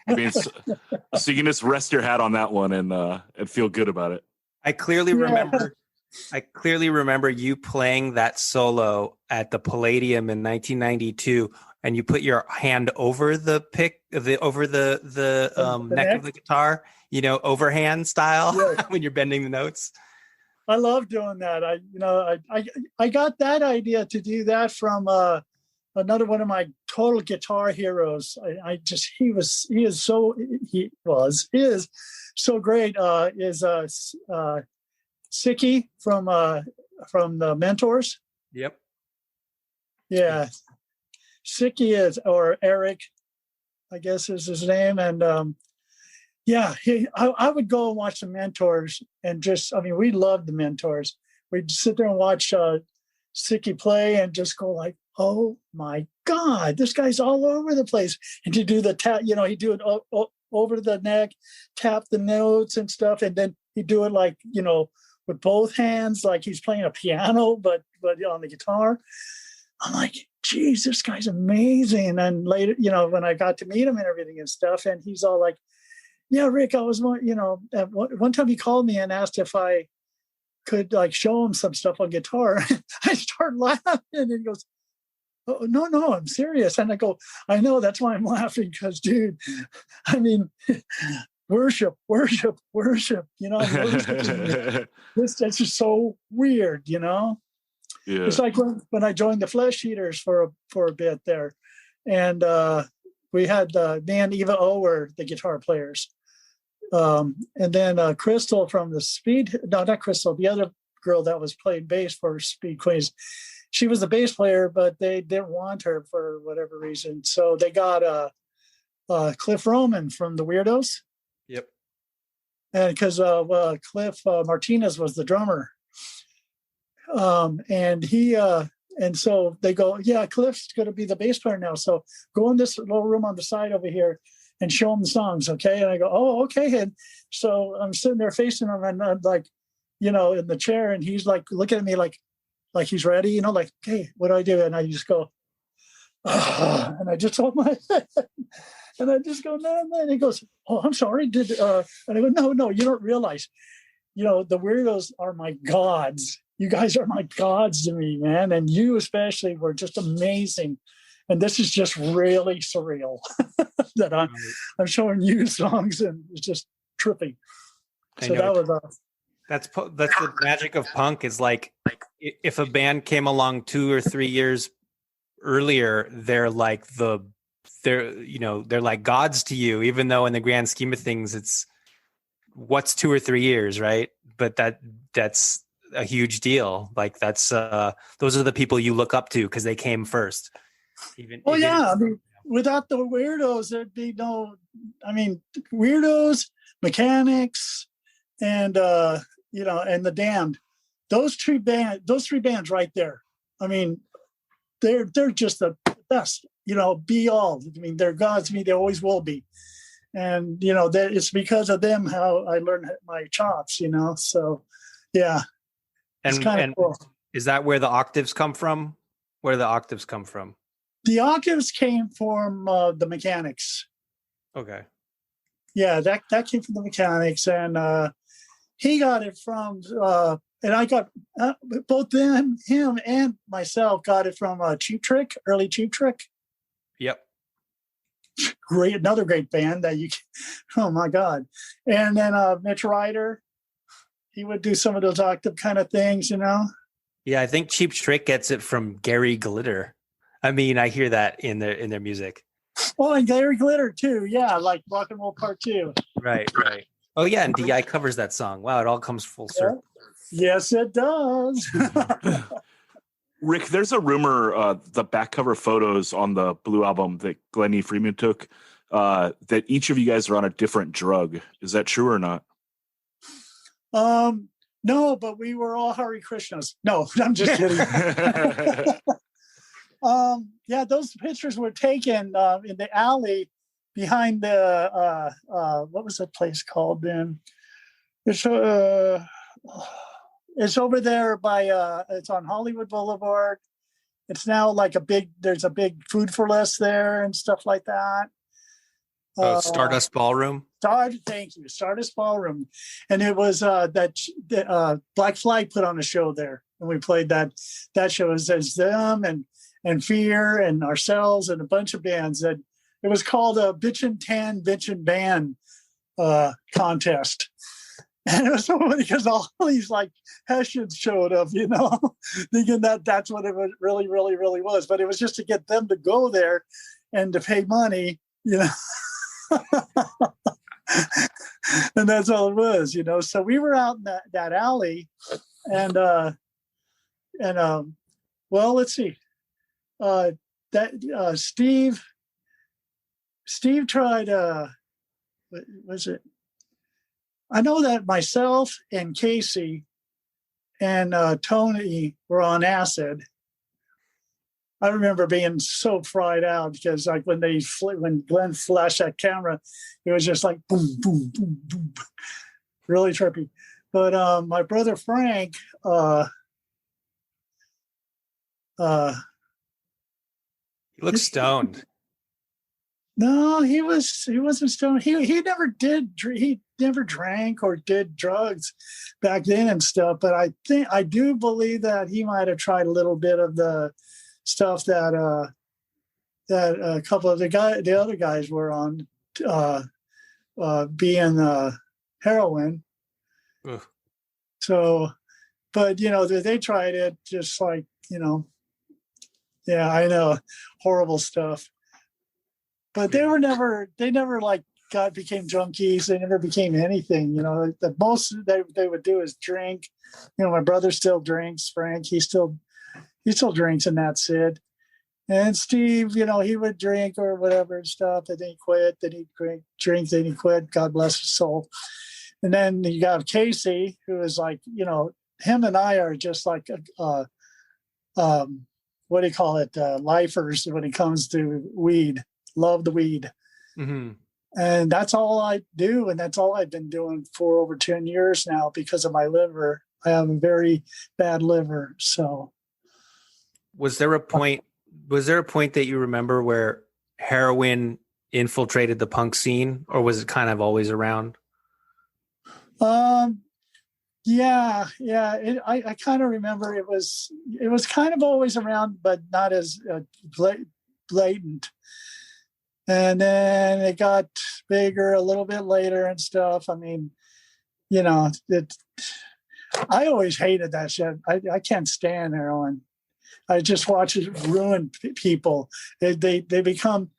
I mean, so you can just rest your hat on that one and feel good about it. I clearly remember you playing that solo at the Palladium in 1992, and you put your hand over the neck of the guitar, you know, overhand style, when you're bending the notes. I love doing that. I got that idea to do that from another one of my total guitar heroes. He is so great. Is Sicky from the Mentors. Yep. Yeah, Sicky or Eric, I guess is his name, and I would go and watch the Mentors, and we loved the Mentors. We'd sit there and watch Sicky play, and just go like, "Oh my God, this guy's all over the place!" And to do the tap, he'd do it over the neck, tap the notes and stuff, and then he'd do it like with both hands, like he's playing a piano, but on the guitar. I'm like, geez, this guy's amazing. And later, when I got to meet him and everything and stuff, and he's all like, yeah, Rick, I was, at one time he called me and asked if I could like show him some stuff on guitar. I start laughing, and he goes, oh, no, I'm serious. And I go, I know, that's why I'm laughing, because, dude, I mean, worship. Worship, that's just so weird, Yeah. It's like when I joined the Flesh Eaters for a bit there, and we had me and Eva O were the guitar players, and then Crystal from the not Crystal, the other girl that was playing bass for Speed Queens, she was the bass player, but they didn't want her for whatever reason, so they got Cliff Roman from the Weirdos. Yep. And because Cliff Martinez was the drummer. And so they go, yeah, Cliff's going to be the bass player now. So go in this little room on the side over here and show him the songs. Okay. And I go, oh, okay. And so I'm sitting there facing him, and I'm like, in the chair, and he's like looking at me like he's ready, like, okay, what do I do? And I just go, and I just hold my head, and I just go, no. And he goes, oh, I'm sorry. And I go, no, you don't realize, the Weirdos are my gods. You guys are my gods to me, man. And you especially were just amazing. And this is just really surreal that I'm showing you songs, and it's just trippy. So that was that's the magic of punk, is like if a band came along 2 or 3 years earlier, they're like they're like gods to you, even though in the grand scheme of things, it's what's 2 or 3 years, right? But that's a huge deal. Like those are the people you look up to because they came first. Without the Weirdos, there'd be no. Weirdos, Mechanics, and and the Damned. Those three bands right there. They're just the best. Be all. They're gods to me. They always will be. And that it's because of them how I learned my chops. So yeah. It's kind of cool. Is that where the octaves come from? Where do the octaves come from? The octaves came from the Mechanics. Okay. Yeah, that came from the Mechanics, and he got it from, and I got both him and myself got it from Cheap Trick, early Cheap Trick. Yep. Another great band that oh my God. And then Mitch Ryder. He would do some of those octave kind of things, Yeah, I think Cheap Trick gets it from Gary Glitter. I hear that in their music. Oh, and Gary Glitter too. Yeah, like Rock and Roll Part 2. Right. Oh yeah, and DI covers that song. Wow, it all comes full circle. Yes, it does. Rick, there's a rumor, the back cover photos on the Blue album that Glennie Freeman took, that each of you guys are on a different drug. Is that true or not? No, but we were all Hare Krishnas. No, I'm just kidding. Yeah, those pictures were taken in the alley behind the what was that place called then? It's over there by it's on Hollywood Boulevard. It's now like there's a big Food for Less there and stuff like that. Stardust Ballroom. Thank you, Stardust Ballroom, and it was that Black Flag put on a show there, and we played that show as them and Fear and ourselves and a bunch of bands. That it was called a Bitchin' Tan Bitchin' Band contest, And it was so funny because all these like Hessians showed up, thinking that that's what it really, really, really was. But it was just to get them to go there and to pay money, and that's all it was, So we were out in that alley, and well, let's see, Steve tried. What was it? I know that myself and Casey and Tony were on acid. I remember being so fried out because, like, when Glenn flashed that camera, it was just like boom, boom, boom, boom, really trippy. But my brother Frank, he looks stoned. No, he wasn't stoned. He never drank or did drugs back then and stuff. But I do believe that he might have tried a little bit of the stuff that a couple of the other guys were on, being heroin. Ugh. So, but they tried it, just like yeah, I know, horrible stuff. But they never like became junkies. They never became anything. The most they would do is drink. My brother still drinks. Frank, he still drinks, and that's it. And Steve, he would drink or whatever and stuff, and then he quit. Then he'd drink, then he quit. God bless his soul. And then you got Casey, who is like, him and I are just like, what do you call it? Lifers when it comes to weed. Love the weed. Mm-hmm. And that's all I do. And that's all I've been doing for over 10 years now because of my liver. I have a very bad liver. So was there a point that you remember where heroin infiltrated the punk scene, or was it kind of always around? Yeah. I kind of remember it was kind of always around, but not as blatant. And then it got bigger a little bit later and stuff. I mean, I always hated that shit. I can't stand heroin. I just watch it ruin people. They become,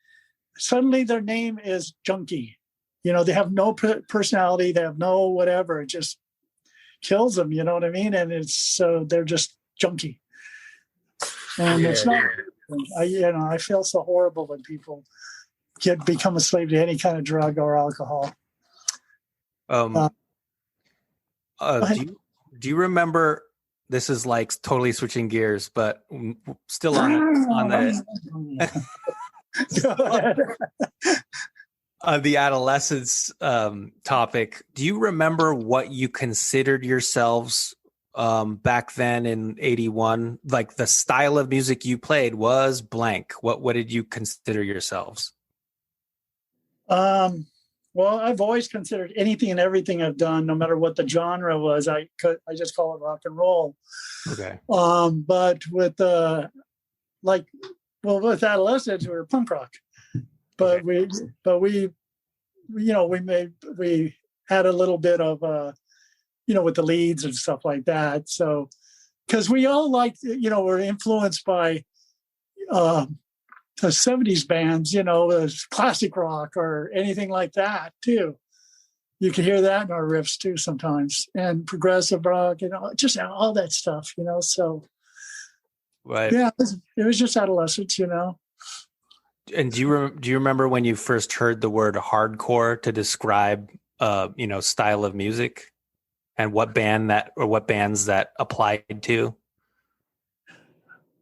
suddenly their name is junkie. They have no personality. They have no whatever. It just kills them. You know what I mean? And they're just junkie. And it's not. I feel so horrible when people become a slave to any kind of drug or alcohol. Do you remember? This is like totally switching gears, but still on the adolescence topic. Do you remember what you considered yourselves back then in 81? Like the style of music you played was blank. What did you consider yourselves? Well, I've always considered anything and everything I've done, no matter what the genre was, I just call it rock and roll. Okay. But with with Adolescents, we were punk rock. But okay. we had a little bit of with the leads and stuff like that. So because we all were influenced by the 70s bands, classic rock or anything like that too. You can hear that in our riffs too sometimes, and progressive rock, just all that stuff, so. Right. Yeah, it was just Adolescents, And do you remember when you first heard the word hardcore to describe, style of music, and what bands that applied to?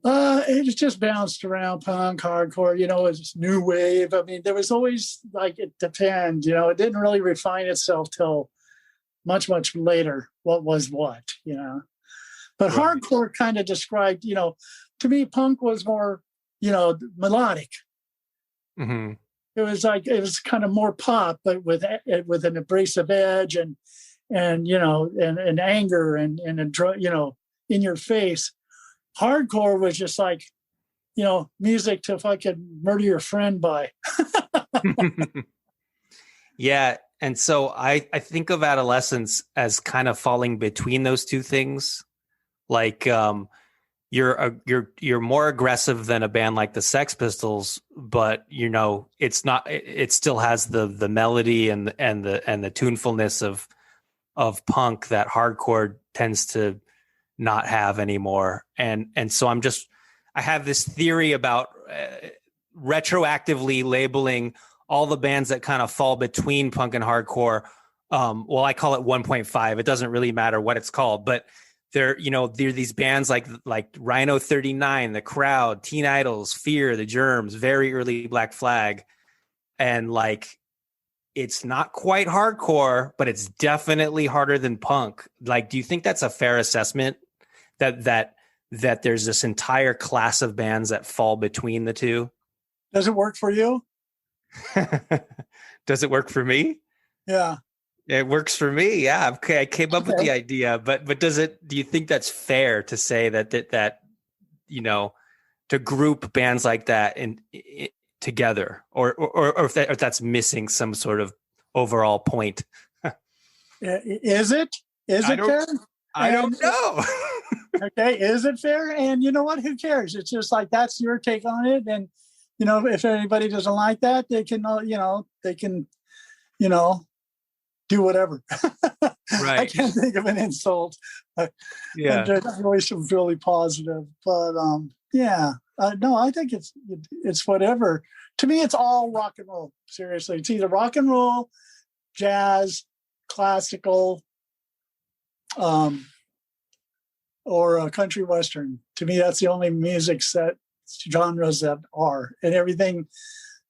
It just bounced around punk, hardcore, it's new wave. I mean, there was always it depends, it didn't really refine itself till much, much later. What was what, but right. Hardcore kind of described, to me, punk was more, melodic. Mm-hmm. It was kind of more pop, but with an abrasive edge and anger and in your face. Hardcore was just music to fucking murder your friend by. Yeah. And so I think of Adolescents as kind of falling between those two things. Like, you're more aggressive than a band like the Sex Pistols, but it's not. It still has the melody and the tunefulness of punk that hardcore tends to not have anymore. And so I have this theory about retroactively labeling all the bands that kind of fall between punk and hardcore. Well, I call it 1.5. It doesn't really matter what it's called, but there are these bands like Rhino 39, The Crowd, Teen Idols, Fear, The Germs, very early Black Flag. And like, it's not quite hardcore, but it's definitely harder than punk. Like, do you think that's a fair assessment that there's this entire class of bands that fall between the two? Does it work for you? Does it work for me? Yeah. It works for me. Yeah. Okay. I came up with the idea, but do you think that's fair to say that to group bands like that together, or if that's missing some sort of overall point? Is it fair? I don't know. Okay. Is it fair? And you know what? Who cares? It's just like, that's your take on it. And, if anybody doesn't like that, they can, do whatever. Right. I can't think of an insult. Yeah. I always really positive, but yeah. No, I think it's whatever. To me, it's all rock and roll. Seriously, it's either rock and roll, jazz, classical, or country western. To me, that's the only music genres that are, and everything.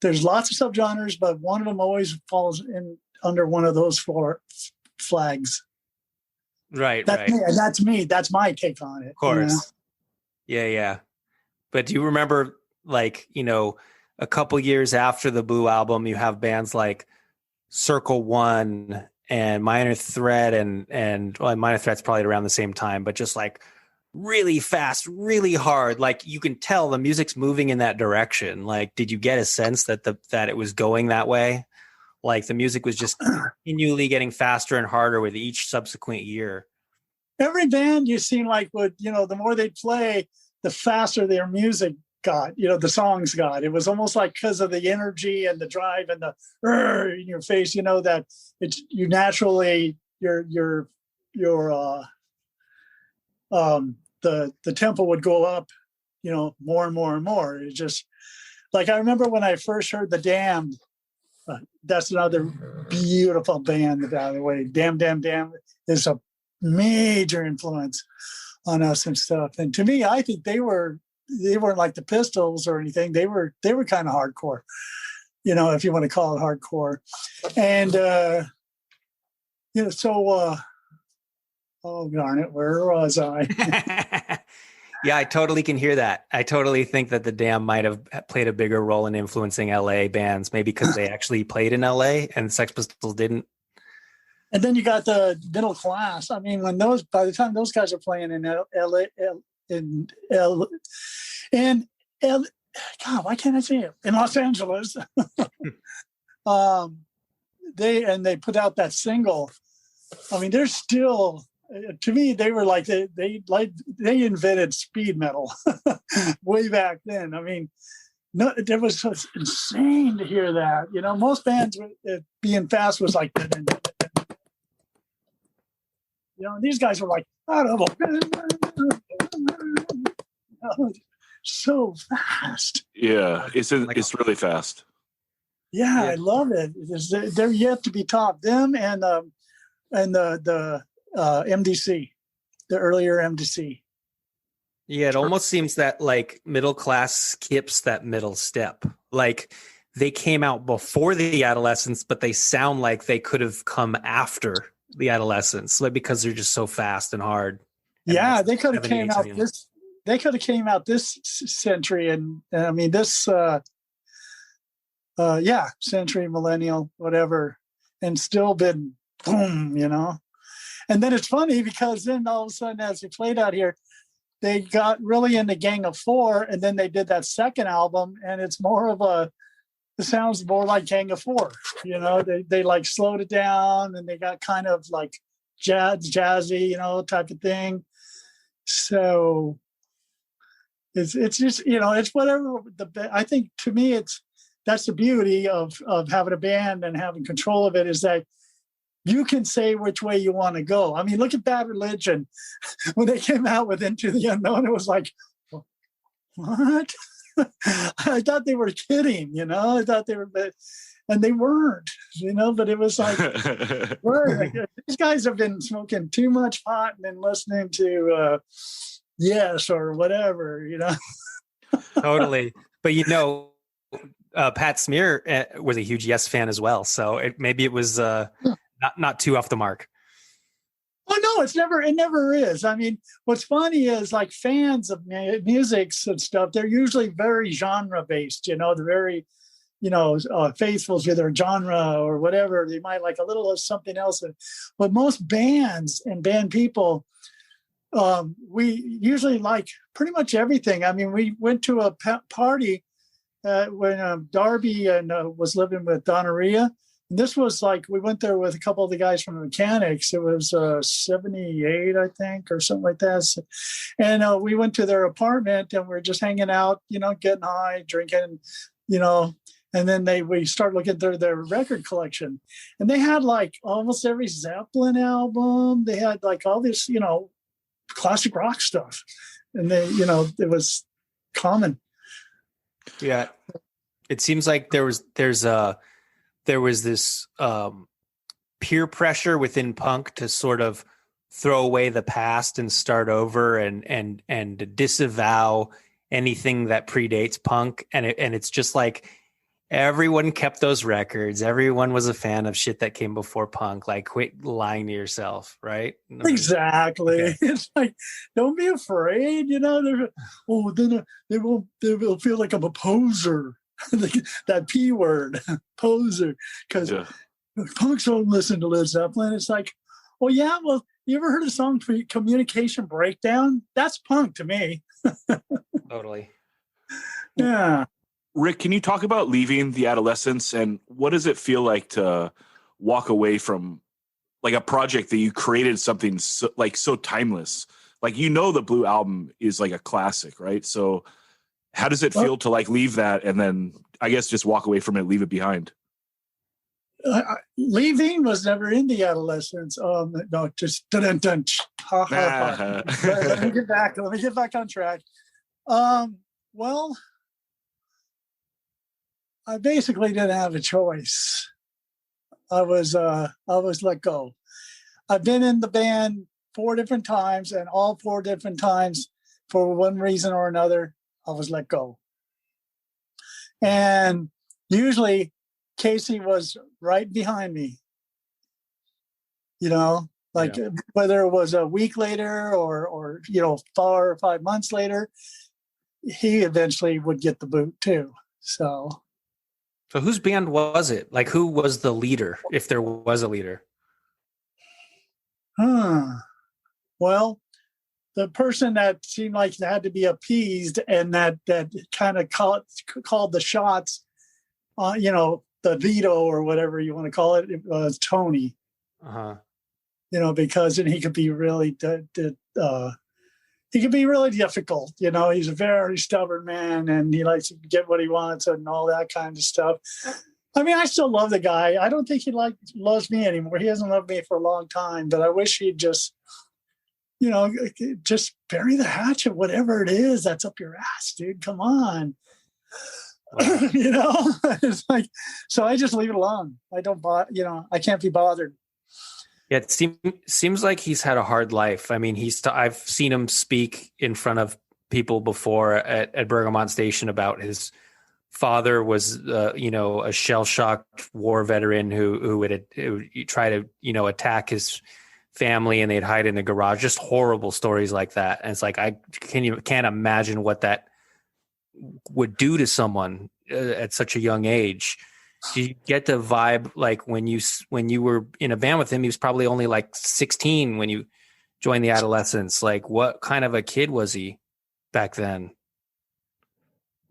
There's lots of subgenres, but one of them always falls in under one of those four flags. Right. That's me, and that's me. That's my take on it. Of course. Yeah. But do you remember, a couple years after the Blue album, you have bands like Circle One and Minor Threat, and Minor Threat's probably around the same time, but just like really fast, really hard. Like, you can tell the music's moving in that direction. Like, did you get a sense that it was going that way? Like, the music was just continually getting faster and harder with each subsequent year. Every band you seem like would, the more they play, the faster their music got, the songs got. It was almost like, because of the energy and the drive and the in your face, that it's you naturally the tempo would go up, more and more and more. It's just like, I remember when I first heard The Damned. That's another beautiful band, by the way. Damn is a major influence on us and stuff. And to me, I think they weren't like the Pistols or anything. They were kind of hardcore, if you want to call it hardcore. And oh darn it, where was I? Yeah, I totally can hear that. I totally think that the Damned might have played a bigger role in influencing LA bands, maybe because they actually played in LA and the Sex Pistols didn't. And then you got the middle class. I mean, by the time those guys are playing in LA, God, why can't I say it? In Los Angeles, they put out that single. I mean, they're still. To me, they were like they invented speed metal way back then. I mean, no, it was so insane to hear that. Most bands being fast was like, these guys were like, so fast. Yeah, it's really fast. Yeah, I love it. They're yet to be topped. Them and the MDC, the earlier MDC. Yeah, it almost seems that like middle class skips that middle step. Like, they came out before the Adolescents, but they sound like they could have come after the Adolescents, like, because they're just so fast and hard. Yeah, they could have came out this. They could have came out this century, and I mean this. Century, millennial, whatever, and still been boom, And then it's funny because then all of a sudden, as they played out here, they got really into Gang of Four, and then they did that second album, and it's more of it sounds more like Gang of Four. You know, they like slowed it down, and they got kind of like jazzy, you know, type of thing. So it's just, you know, it's whatever I think. To me, that's the beauty of having a band and having control of it, is that you can say which way you want to go. I mean, look at Bad Religion. When they came out with Into the Unknown, it was like, what? I thought they were kidding, you know. I thought they were, and they weren't, you know. But it was like, like these guys have been smoking too much pot and then listening to Yes or whatever, you know. Totally. But you know, Pat Smear was a huge Yes fan as well, so maybe it was not too off the mark. Oh no, it never is. I mean, what's funny is, like, fans of musics and stuff, they're usually very genre based, you know. They're very, you know, faithful to their genre or whatever. They might like a little of something else. But most bands and band people, we usually like pretty much everything. I mean, we went to a party when Darby was living with Donaria. This was like, we went there with a couple of the guys from the Mechanics. It was 78, I think, or something like that. And we went to their apartment, and we're just hanging out, you know, getting high, drinking, you know. And then we started looking through their record collection, and they had like almost every Zeppelin album. They had like all this, you know, classic rock stuff. And they, you know, it was common. Yeah. It seems like there was this peer pressure within punk to sort of throw away the past and start over and disavow anything that predates punk. And it's just like, everyone kept those records. Everyone was a fan of shit that came before punk. Like, quit lying to yourself, right? Exactly. Okay. It's like, don't be afraid, you know. Then they'll feel like I'm a poser. That P word, poser, because punks don't listen to Led Zeppelin. It's like, well, yeah, well, you ever heard of the song Communication Breakdown? That's punk to me. Totally. Yeah. Rick, can you talk about leaving the Adolescents, and what does it feel like to walk away from like a project that you created something so timeless? Like, you know, the Blue Album is like a classic, right? So how does it feel to like leave that and then, I guess, just walk away from it, leave it behind? Leaving was never in the Adolescents. No, just dun. Let me get back on track. Well, I basically didn't have a choice. I was let go. I've been in the band 4 different times, and all 4 different times, for one reason or another, I was let go. And usually Casey was right behind me, you know, like whether it was a week later or, you know, 4 or 5 months later, he eventually would get the boot too. So whose band was it? Like, who was the leader, if there was a leader? Well, the person that seemed like had to be appeased and that kind of called the shots, you know, the veto or whatever you want to call it, it was Tony. Uh-huh. You know, because then he could be really difficult. You know, he's a very stubborn man, and he likes to get what he wants and all that kind of stuff. I mean, I still love the guy. I don't think he loves me anymore. He hasn't loved me for a long time, but I wish he'd just, you know, just bury the hatchet, whatever it is that's up your ass, dude. Come on. Wow. You know, it's like, so I just leave it alone. I don't, you know, I can't be bothered. Yeah, it seems like he's had a hard life. I mean, I've seen him speak in front of people before at Bergamot Station about his father was, you know, a shell-shocked war veteran who would try to, you know, attack his family, and they'd hide in a garage. Just horrible stories like that. And it's like, can't imagine what that would do to someone at such a young age. Do you get the vibe, like when you were in a band with him, he was probably only like 16 when you joined the Adolescents? Like, what kind of a kid was he back then?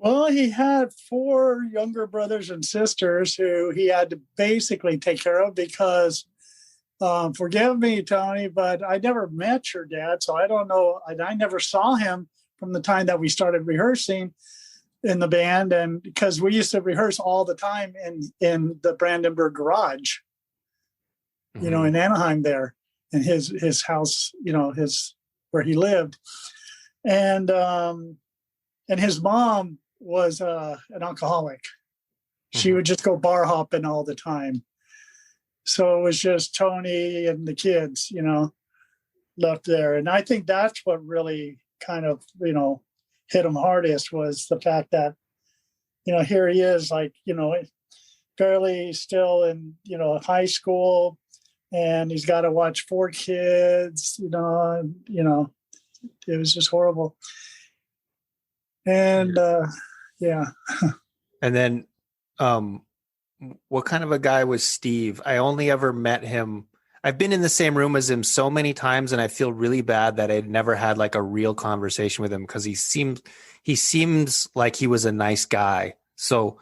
Well, he had 4 younger brothers and sisters who he had to basically take care of because, forgive me, Tony, but I never met your dad, so I don't know. I never saw him from the time that we started rehearsing in the band, and because we used to rehearse all the time in the Brandenburg garage, you know, in Anaheim there, in his house, you know, his where he lived, and his mom was an alcoholic. She would just go bar hopping all the time. So it was just Tony and the kids, you know, left there. And I think that's what really kind of, you know, hit him hardest was the fact that, you know, here he is, like, you know, barely still in, you know, high school, and he's got to watch 4 kids, you know, it was just horrible. And yeah. And then what kind of a guy was Steve? I only ever met him. I've been in the same room as him so many times, and I feel really bad that I'd never had like a real conversation with him because he seems like he was a nice guy. So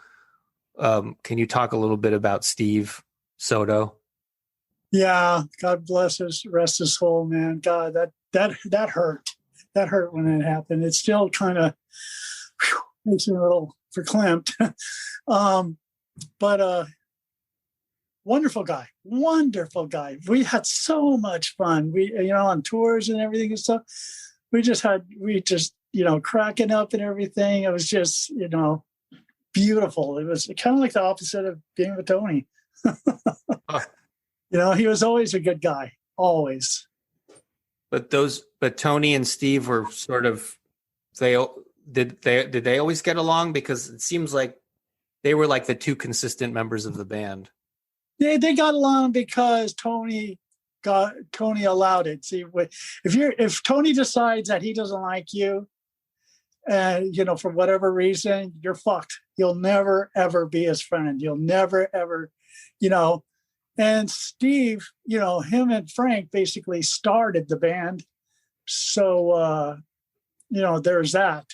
can you talk a little bit about Steve Soto? Yeah, God bless his, rest his soul, man. God, that hurt. That hurt when it happened. It still kind of makes me a little verklempt. But wonderful guy. We had so much fun. We, you know, on tours and everything and stuff. We just, you know, cracking up and everything. It was just, you know, beautiful. It was kind of like the opposite of being with Tony. You know, he was always a good guy, always. But Tony and Steve were sort of, did they always get along? Because it seems like they were like the 2 consistent members of the band. They got along because Tony allowed it. See, if Tony decides that he doesn't like you, you know, for whatever reason, you're fucked. You'll never ever be his friend. You'll never ever, you know. And Steve, you know, him and Frank basically started the band. So, you know, there's that.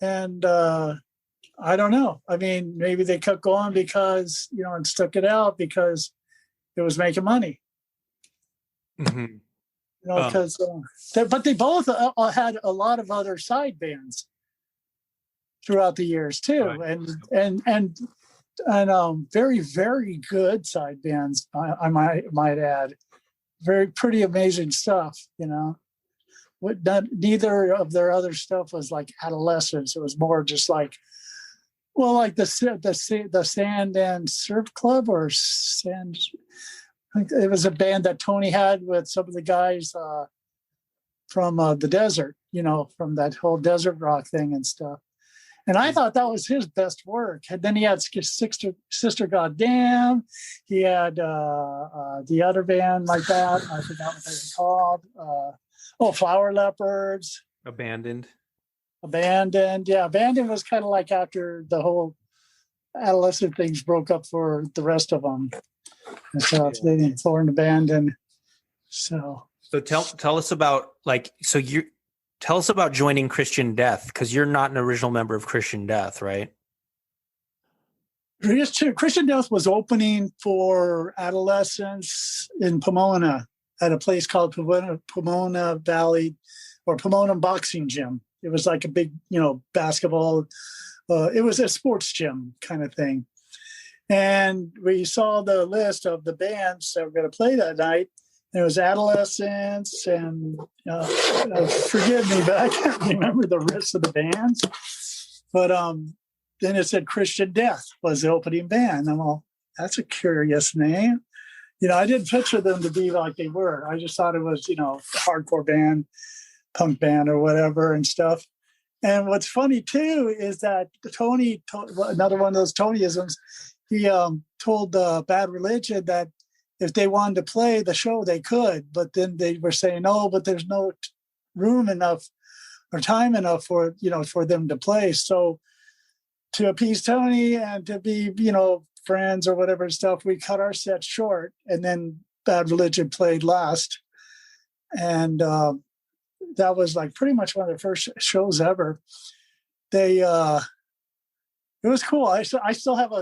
And I don't know. I mean, maybe they kept going because, you know, and stuck it out because it was making money. Mm-hmm. You know, because, but they both had a lot of other side bands throughout the years too. Right. And very, very good side bands, I might add. Very pretty amazing stuff, you know. Neither of their other stuff was like Adolescents. It was more just like, well, like the Sand and Surf Club or Sand. It was a band that Tony had with some of the guys from the desert, you know, from that whole desert rock thing and stuff. And I thought that was his best work. And then he had Sister Goddamn. He had the other band like that. I forgot what they were called. Flower Leopards. Abandoned. Yeah, Abandoned was kind of like after the whole adolescent things broke up for the rest of them. And so they didn't form Abandoned. So tell us about tell us about joining Christian Death, because you're not an original member of Christian Death, right? Christian Death was opening for Adolescents in Pomona at a place called Pomona Valley or Pomona Boxing Gym. It was like a big, you know, basketball. It was a sports gym kind of thing. And we saw the list of the bands that were going to play that night. It was Adolescents and forgive me, but I can't remember the rest of the bands. But then it said Christian Death was the opening band. I'm all, that's a curious name. You know, I didn't picture them to be like they were. I just thought it was, you know, a hardcore band, punk band or whatever and stuff. And what's funny too is that Tony, another one of those Tonyisms, he told Bad Religion that if they wanted to play the show, they could, but then they were saying, "Oh, but there's no room enough or time enough for, you know, for them to play." So to appease Tony and to be, you know, friends or whatever stuff, we cut our set short, and then Bad Religion played last. And that was like pretty much one of the first shows ever. They It was cool. I still have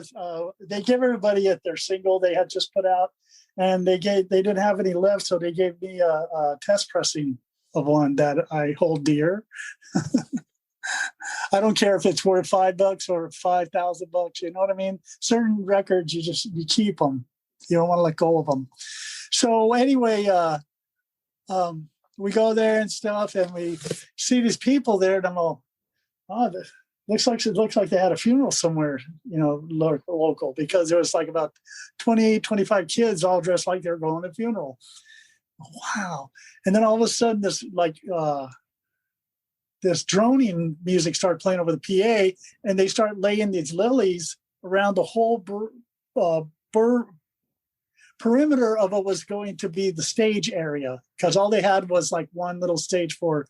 they give everybody their single they had just put out, and they didn't have any left, so they gave me a test pressing of one that I hold dear. I don't care if it's worth $5 or $5,000. You know what I mean? Certain records, you keep them. You don't want to let go of them. So anyway, we go there and stuff, and we see these people there, and I'm all, it looks like they had a funeral somewhere, local, because there was like about 28, 25 kids all dressed like they were going to a funeral. Wow. And then all of a sudden this droning music started playing over the PA, and they start laying these lilies around the whole perimeter of what was going to be the stage area, because all they had was like one little stage for,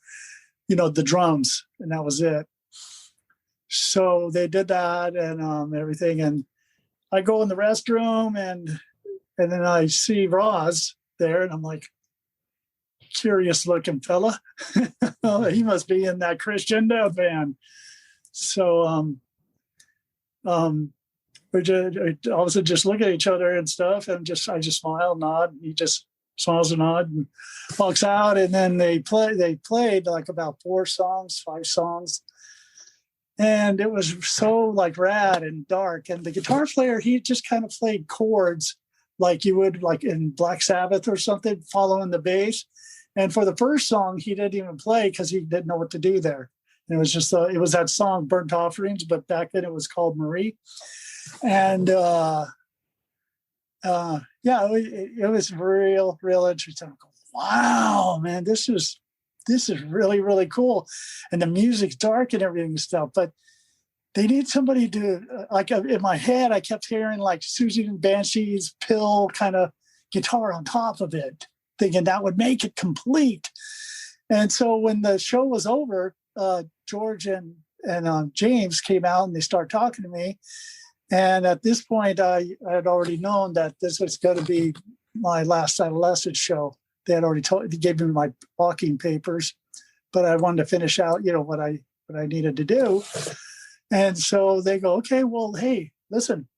the drums, and that was it. So they did that and everything. And I go in the restroom, and then I see Roz there, and I'm like, curious looking fella. He must be in that Christian Death band. So we just all of a sudden just look at each other and stuff, and I just smile and nod. He just smiles and nods and walks out. And then they played like about 5 songs. And it was so like rad and dark. And the guitar player, he just kind of played chords like you would like in Black Sabbath or something, following the bass. And for the first song, he didn't even play because he didn't know what to do there. And it was just it was that song Burnt Offerings, but back then it was called Marie. And it was real interesting. I go, wow, man, this is really, really cool. And the music's dark and everything and stuff, but they need somebody to, like in my head, I kept hearing like Susie and Banshee's Pill kind of guitar on top of it, thinking that would make it complete. And so when the show was over, George and James came out and they started talking to me. And at this point, I had already known that this was going to be my last Adolescents show. They had already they gave me my walking papers, but I wanted to finish out, what I needed to do. And so they go, okay, well, hey, listen,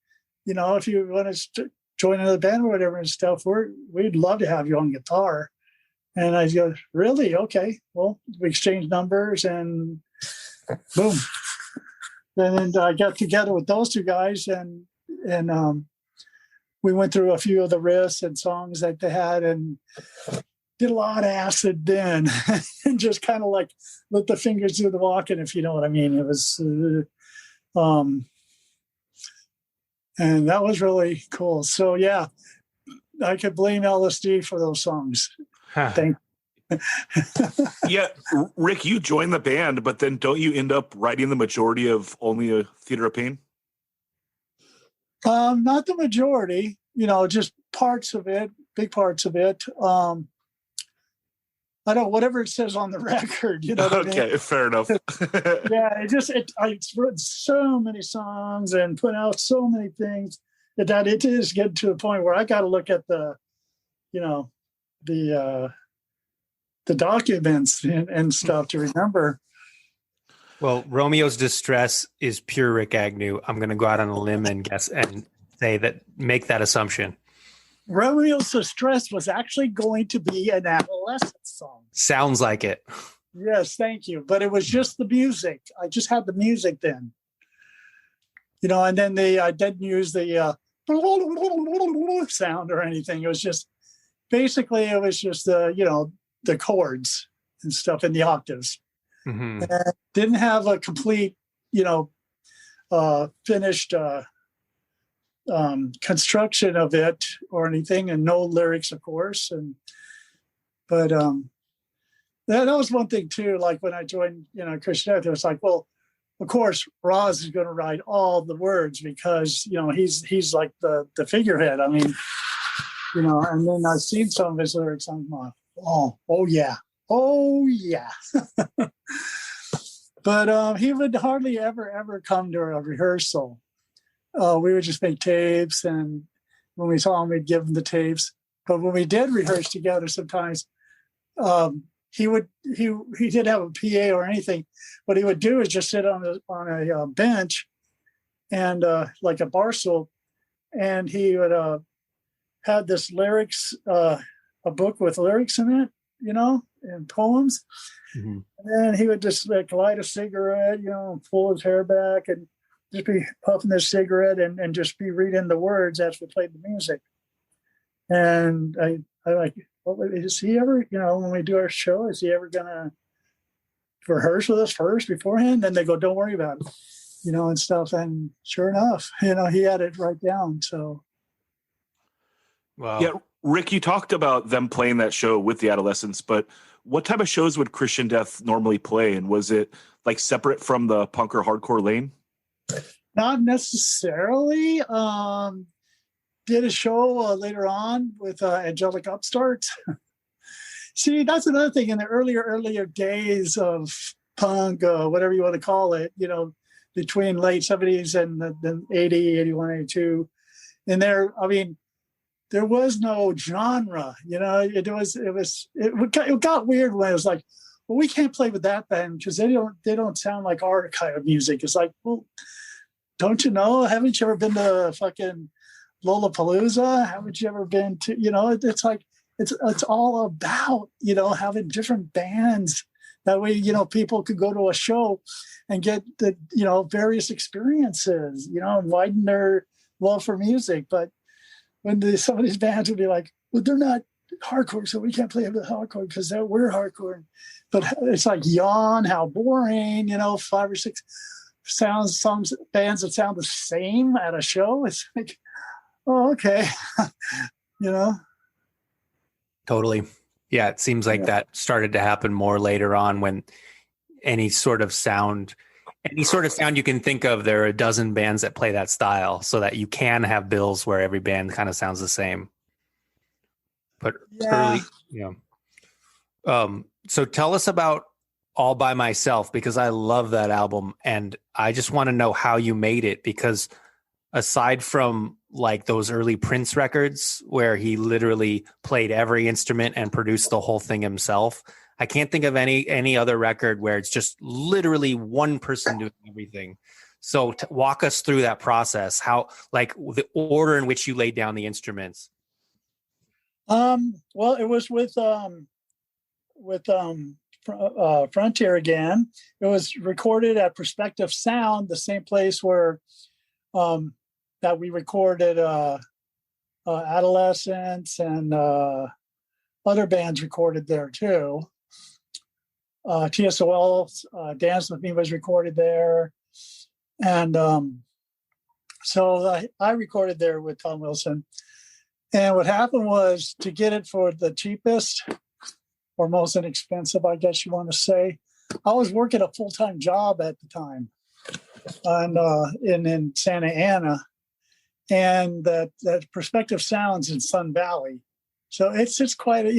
if you want to join another band or whatever and stuff, we'd love to have you on guitar. And I go, really? Okay. Well, we exchanged numbers and boom. And I got together with those two guys and we went through a few of the riffs and songs that they had and did a lot of acid then and just kind of like let the fingers do the walking, if you know what I mean. It was, and that was really cool. So yeah, I could blame LSD for those songs. Thank you. Yeah, Rick, you joined the band, but then don't you end up writing the majority of Only a Theater of Pain? Not the majority, just parts of it, big parts of it. I don't, whatever it says on the record, what I mean? Okay, fair enough. Yeah, I wrote so many songs and put out so many things that it is getting to a point where I got to look at the documents and stuff to remember. Well, Romeo's Distress is pure Rikk Agnew. I'm going to go out on a limb and guess and say that, make that assumption. Romeo's Distress was actually going to be an Adolescent song. Sounds like it. Yes, thank you. But it was just the music. I just had the music then. And then I didn't use the sound or anything. It was just, basically, it was just the chords and stuff in the octaves. Mm-hmm. And didn't have a complete, finished construction of it or anything, and no lyrics, of course. But that was one thing too. Like when I joined, Christian Death, it was like, well, of course, Roz is going to write all the words because he's like the figurehead. I mean, and then I've seen some of his lyrics. I'm like, oh yeah. But he would hardly ever come to a rehearsal. We would just make tapes, and when we saw him, we'd give him the tapes. But when we did rehearse together, sometimes he didn't have a PA or anything. What he would do is just sit on a bench and like a bar stool, and he would had this lyrics, a book with lyrics in it, and poems. Mm-hmm. And then he would just like light a cigarette, pull his hair back and just be puffing this cigarette and just be reading the words as we played the music. And I like, is he ever, when we do our show, is he ever gonna rehearse with us first beforehand? Then they go, don't worry about it, and stuff. And sure enough, he had it right down. So. Wow. Yeah, Rick, you talked about them playing that show with the Adolescents, but what type of shows would Christian Death normally play? And was it like separate from the punk or hardcore lane? Not necessarily. Did a show later on with Angelic Upstarts. See, that's another thing. In the earlier days of punk, whatever you want to call it, between late 70s and the 80, 81, 82. And there was no genre, it got weird when it was like, well, we can't play with that band because they don't sound like our kind of music. It's like, well, don't you know? Haven't you ever been to fucking Lollapalooza? Haven't you ever been to, it's like, it's all about, having different bands. That way, people could go to a show and get the, various experiences, and widen their love for music. But when some of these bands would be like, well, they're not hardcore, so we can't play with hardcore because we're hardcore. But it's like, yawn, how boring, 5 or 6 some bands that sound the same at a show. It's like, oh, okay. Totally. Yeah, it seems like that started to happen more later on when any sort of sound you can think of, there are a dozen bands that play that style so that you can have bills where every band kind of sounds the same. But early, so tell us about All By Myself, because I love that album and I just want to know how you made it, because aside from like those early Prince records where he literally played every instrument and produced the whole thing himself, I can't think of any other record where it's just literally one person doing everything. So walk us through that process, how, like, the order in which you laid down the instruments. Well, it was with Frontier again. It was recorded at Perspective Sound, the same place where that we recorded Adolescents and other bands recorded there too. TSOL's Dance With Me was recorded there. And so I recorded there with Tom Wilson. And what happened was, to get it for the cheapest or most inexpensive, I guess you want to say, I was working a full-time job at the time in Santa Ana. And that Perspective Sounds in Sun Valley. So it's quite a,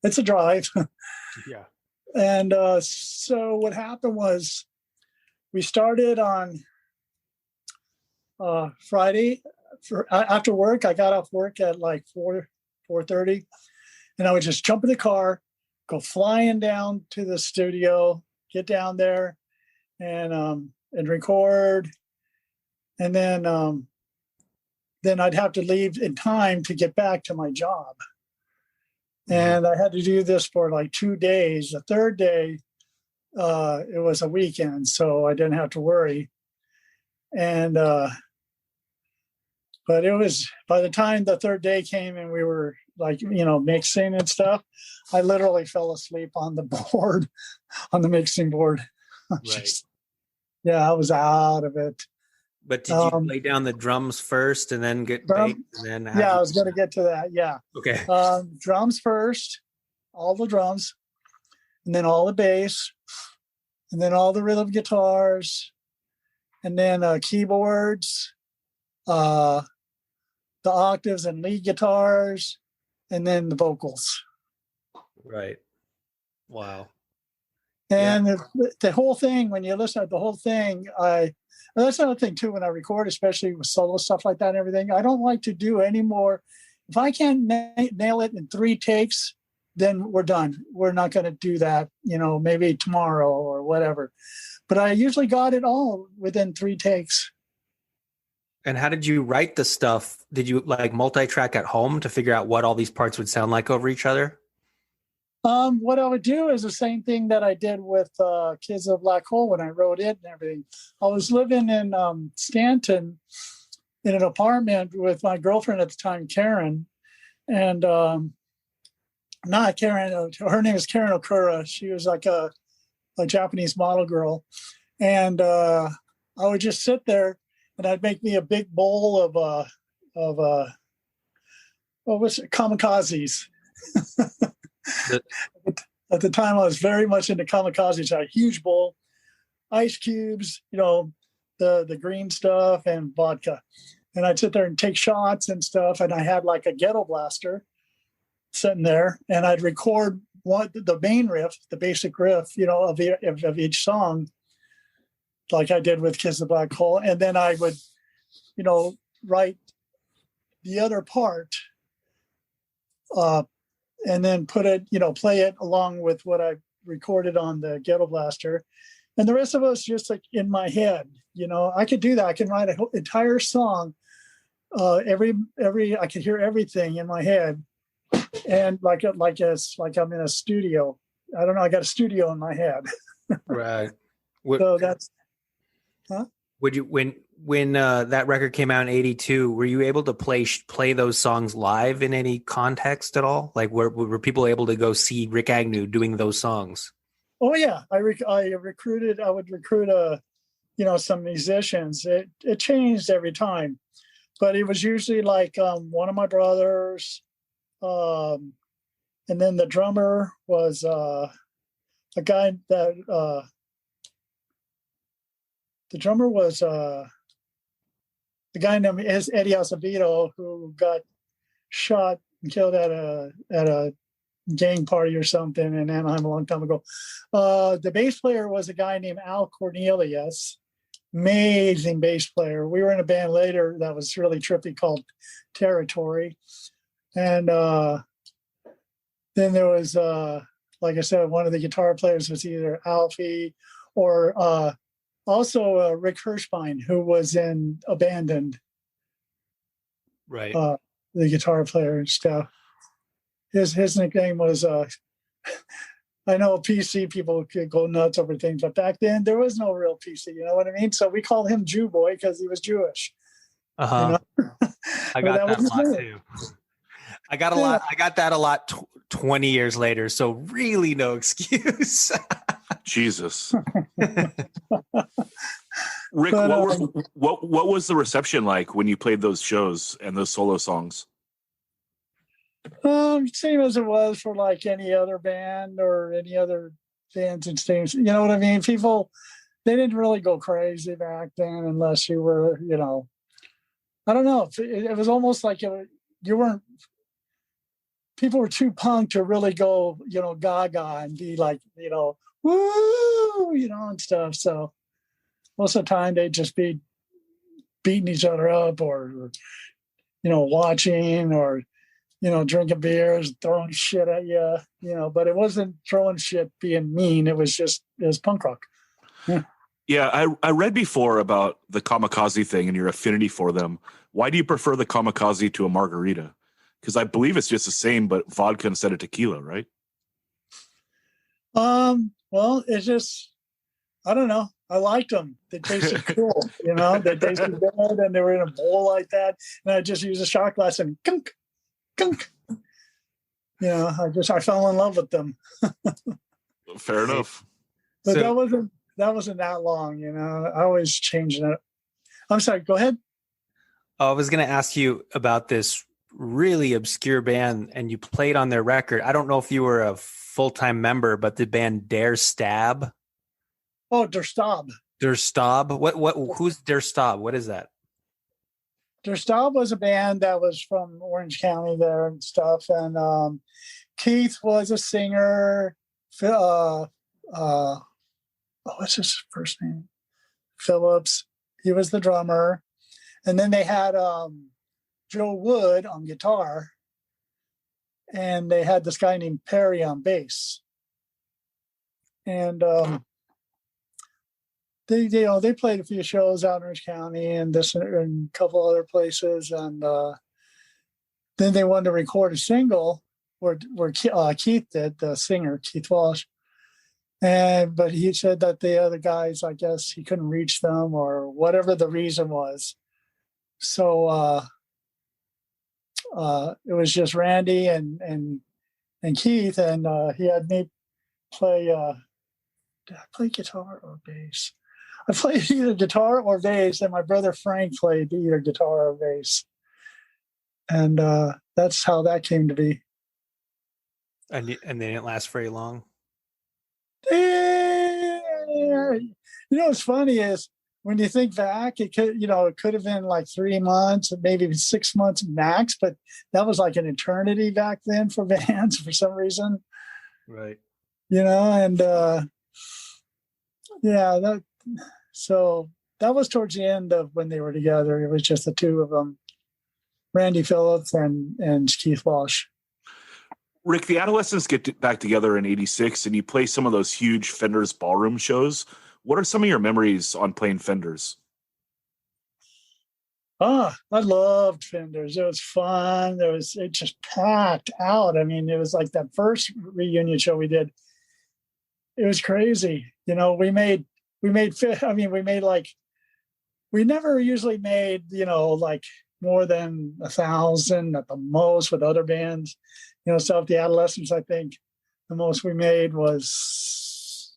it's a drive. Yeah. And so what happened was, we started on Friday after work. I got off work at like 4:30, and I would just jump in the car, go flying down to the studio, get down there, and record, and then I'd have to leave in time to get back to my job. And I had to do this for like 2 days. The third day, it was a weekend, so I didn't have to worry. And but it was, by the time the third day came and we were like, mixing and stuff, I literally fell asleep on the board, on the mixing board. Right. I was out of it. But did you lay down the drums first and then get baked? And then I was going to get to that. Yeah. Okay. Drums first, all the drums, and then all the bass, and then all the rhythm guitars, and then keyboards, the octaves and lead guitars, and then the vocals. Right. Wow. And the whole thing, when you listen to the whole thing, that's another thing too, when I record, especially with solo stuff like that and everything, I don't like to do any more. If I can't nail it in 3 takes, then we're done. We're not going to do that, maybe tomorrow or whatever. but I usually got it all within 3 takes. And how did you write the stuff? Did you like multi-track at home to figure out what all these parts would sound like over each other? What I would do is the same thing that I did with Kids of the Black Hole when I wrote it and everything. I was living in Stanton in an apartment with my girlfriend at the time, Karen. And not Karen, her name is Karen Okura. She was like a Japanese model girl. And I would just sit there and I'd make me a big bowl of what was it? Kamikazes. At the time, I was very much into kamikazes. I had a huge bowl, ice cubes, the green stuff, and vodka. And I'd sit there and take shots and stuff. And I had like a ghetto blaster sitting there, and I'd record the main riff, the basic riff, of each song, like I did with Kids of the Black Hole. And then I would, write the other part, and then put it, play it along with what I recorded on the ghetto blaster. And the rest of it was just like in my head. I could do that. I can write an entire song. I could hear everything in my head, and like I'm in a studio. I don't know. I got a studio in my head. Right. So that's. Huh? Would you when that record came out in '82? Were you able to play those songs live in any context at all? Like, were people able to go see Rikk Agnew doing those songs? Oh yeah, I would recruit some musicians. It changed every time, but it was usually like one of my brothers, and then the drummer was a guy that the drummer was a guy named Eddie Acevedo, who got shot and killed at a gang party or something in Anaheim a long time ago. The bass player was a guy named Al Cornelius, amazing bass player. We were in a band later that was really trippy called Territory. And then there was, like I said, one of the guitar players was either Alfie or also Rick Hirschbein, who was in Abandoned. Right. The guitar player and stuff. His nickname was, I know PC people could go nuts over things, but back then there was no real PC, you know what I mean? So we called him Jew Boy because he was Jewish. Uh-huh. I got that a lot too. I got that a lot 20 years later, so really no excuse. Jesus. Rick, what was the reception like when you played those shows and those solo songs? Same as it was for like any other band or any other bands and things. You know what I mean? People, they didn't really go crazy back then unless you were, I don't know. It was almost like people were too punk to really go, gaga and be like, woo, and stuff. So most of the time they'd just be beating each other up or watching or, drinking beers, throwing shit at you, but it wasn't throwing shit being mean. It was punk rock. Yeah. Yeah. I read before about the kamikaze thing and your affinity for them. Why do you prefer the kamikaze to a margarita? Because I believe it's just the same, but vodka instead of tequila, right? Well, it's just, I don't know. I liked them. They tasted cool, they tasted good and they were in a bowl like that. And I just used a shot glass and gunk, gunk. I fell in love with them. Fair enough. But that wasn't that long, I always changing it. I'm sorry, go ahead. I was going to ask you about this really obscure band and you played on their record. I don't know if you were a full-time member, but the band Der Stab. Oh, Der Stab. Der Stab. Who's Der Stab? What is that? Der Stab was a band that was from Orange County there and stuff. And Keith was a singer. What's his first name? Phillips. He was the drummer. And then they had Joe Wood on guitar. And they had this guy named Perry on bass. And they played a few shows out in Orange County and and a couple other places, and then they wanted to record a single where Keith did, the singer Keith Walsh, but he said that the other guys, I guess he couldn't reach them or whatever the reason was. So it was just Randy and Keith, and he had me play. Did I play guitar or bass? I played either guitar or bass, and my brother Frank played either guitar or bass. And that's how that came to be. And they didn't last very long. What's funny is when you think back, it could have been like 3 months, maybe 6 months max, but that was like an eternity back then for bands for some reason. Right. So that was towards the end of when they were together. It was just the two of them, Randy Phillips and Keith Walsh. Rikk, the Adolescents get back together in '86, and you play some of those huge Fenders ballroom shows. What are some of your memories on playing Fenders? I loved Fenders. It was fun. It just packed out. I mean, it was like that first reunion show we did. It was crazy. We never usually made, like more than 1,000 at the most with other bands. So the Adolescents, I think the most we made was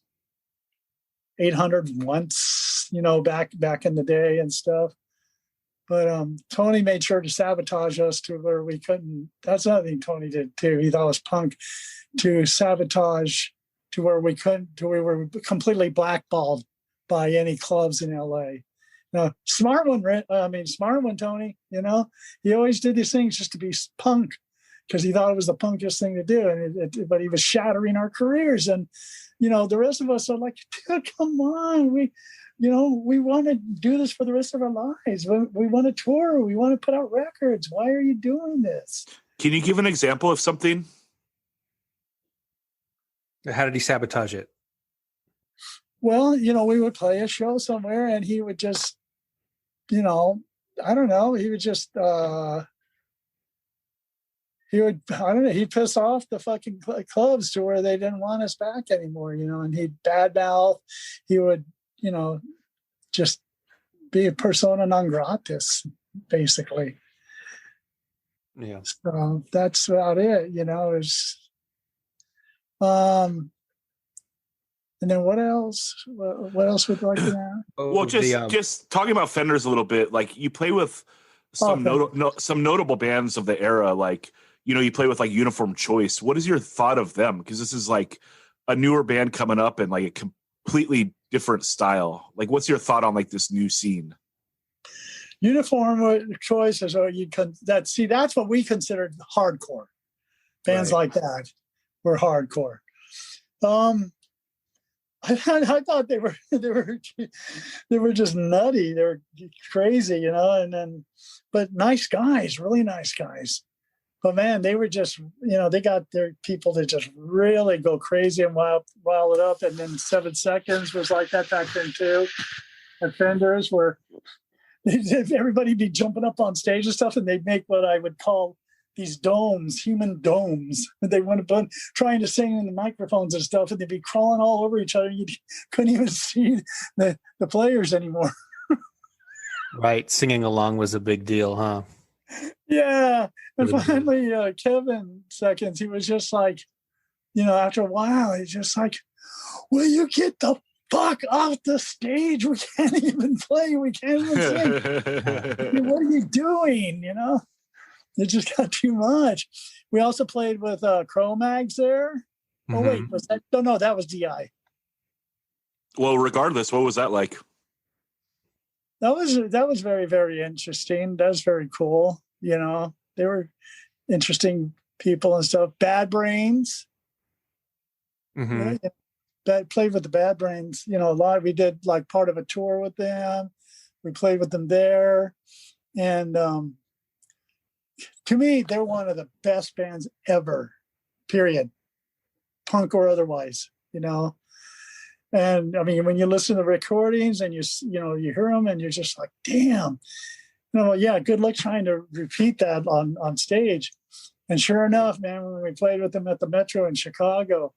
800 once, back in the day and stuff. But Tony made sure to sabotage us to where we couldn't. That's another thing Tony did too. He thought it was punk to sabotage to where we were completely blackballed by any clubs in LA. Smart one, Tony, he always did these things just to be punk because he thought it was the punkiest thing to do. But he was shattering our careers. And, the rest of us are like, dude, come on. We want to do this for the rest of our lives. We want to tour. We want to put out records. Why are you doing this? Can you give an example of something? How did he sabotage it? Well, we would play a show somewhere and he would just, I don't know. He would just, he'd piss off the fucking clubs to where they didn't want us back anymore, and he'd badmouth. He would, just be a persona non gratis, basically. Yeah. So that's about it, and then what else? What else would you like to know? Well, just talking about Fenders a little bit. Like you play with some notable bands of the era. Like you play with like Uniform Choice. What is your thought of them? Because this is like a newer band coming up and like a completely different style. Like, what's your thought on like this new scene? Uniform Choice is that's what we considered hardcore. Bands like that were hardcore. I thought they were just nutty. They were crazy, but nice guys, really nice guys. But man, they were just, they got their people to just really go crazy and rile it up. And then 7 Seconds was like that back then too. And Fenders were everybody be jumping up on stage and stuff, and they'd make what I would call these domes, human domes. They went up trying to sing in the microphones and stuff, and they'd be crawling all over each other. You couldn't even see the players anymore. Right. Singing along was a big deal, huh? Yeah. And finally, Kevin Seconds, he was just like, after a while, he's just like, will you get the fuck off the stage? We can't even play. We can't even sing. What are you doing? It just got too much. We also played with Cro-Mags there. Mm-hmm. Oh, wait, was that? No, that was DI. Well, regardless, what was that like? That was very, very interesting. That was very cool. They were interesting people and stuff. Bad Brains. Mm-hmm. Played with the Bad Brains, a lot. We did like part of a tour with them. We played with them there. And to me, they're one of the best bands ever, period. Punk or otherwise, And I mean, when you listen to recordings and you hear them and you're just like, damn, yeah, good luck trying to repeat that on stage. And sure enough, man, when we played with them at the Metro in Chicago,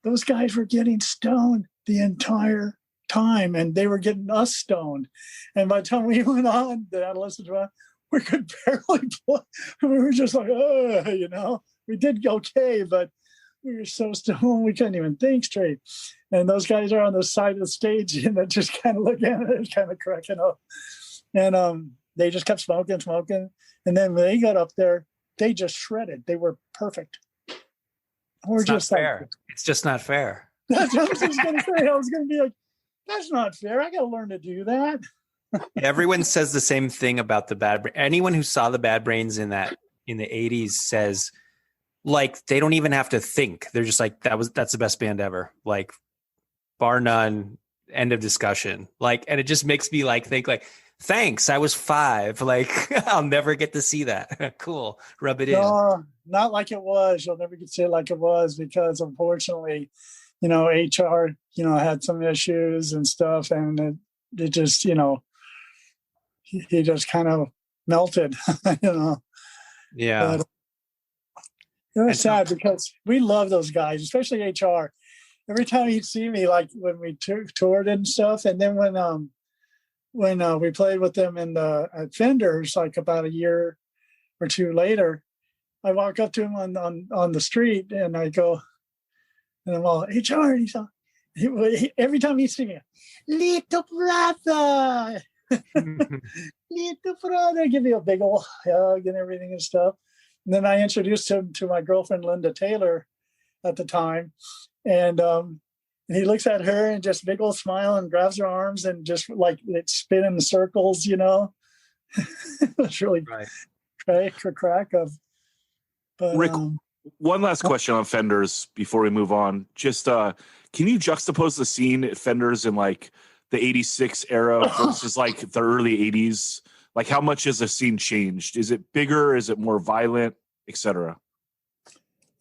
those guys were getting stoned the entire time, and they were getting us stoned. And by the time we went on, the Adolescents went on, we could barely play. We were just like, we did okay, but we were so stoned we couldn't even think straight. And those guys are on the side of the stage, and they're just kind of looking at it, kind of cracking up. And they just kept smoking. And then when they got up there, they just shredded. They were perfect. It's just not fair. It's just not fair. That's what I was going to say. I was going to be like, that's not fair. I got to learn to do that. Everyone says the same thing about the Bad Brains. Anyone who saw the Bad Brains in the 80s says, like, they don't even have to think. They're just like, that's the best band ever. Like, bar none, end of discussion. Like, and it just makes me like think like, thanks, I was 5. Like, I'll never get to see that. Cool. Rub it in. No, not like it was. You'll never get to see it like it was, because unfortunately, HR, had some issues and stuff, and it just, he just kind of melted, Yeah. But it was sad because we love those guys, especially HR. Every time he'd see me, like when we toured and stuff, and then when we played with them at Fenders, like about a year or two later, I walk up to him on the street and I go, and I'm all, HR, and he's all, every time he see me, little brother, little brother, give me a big old hug and everything and stuff. And then I introduced him to my girlfriend, Linda Taylor, at the time. And he looks at her and just big old smile and grabs her arms and just like it spin in circles, It's really crack of. But, Rick, one last question on Fenders before we move on. Just can you juxtapose the scene at Fenders in like the 86 era versus like the early 80s? Like, how much has the scene changed? Is it bigger? Is it more violent, etc.?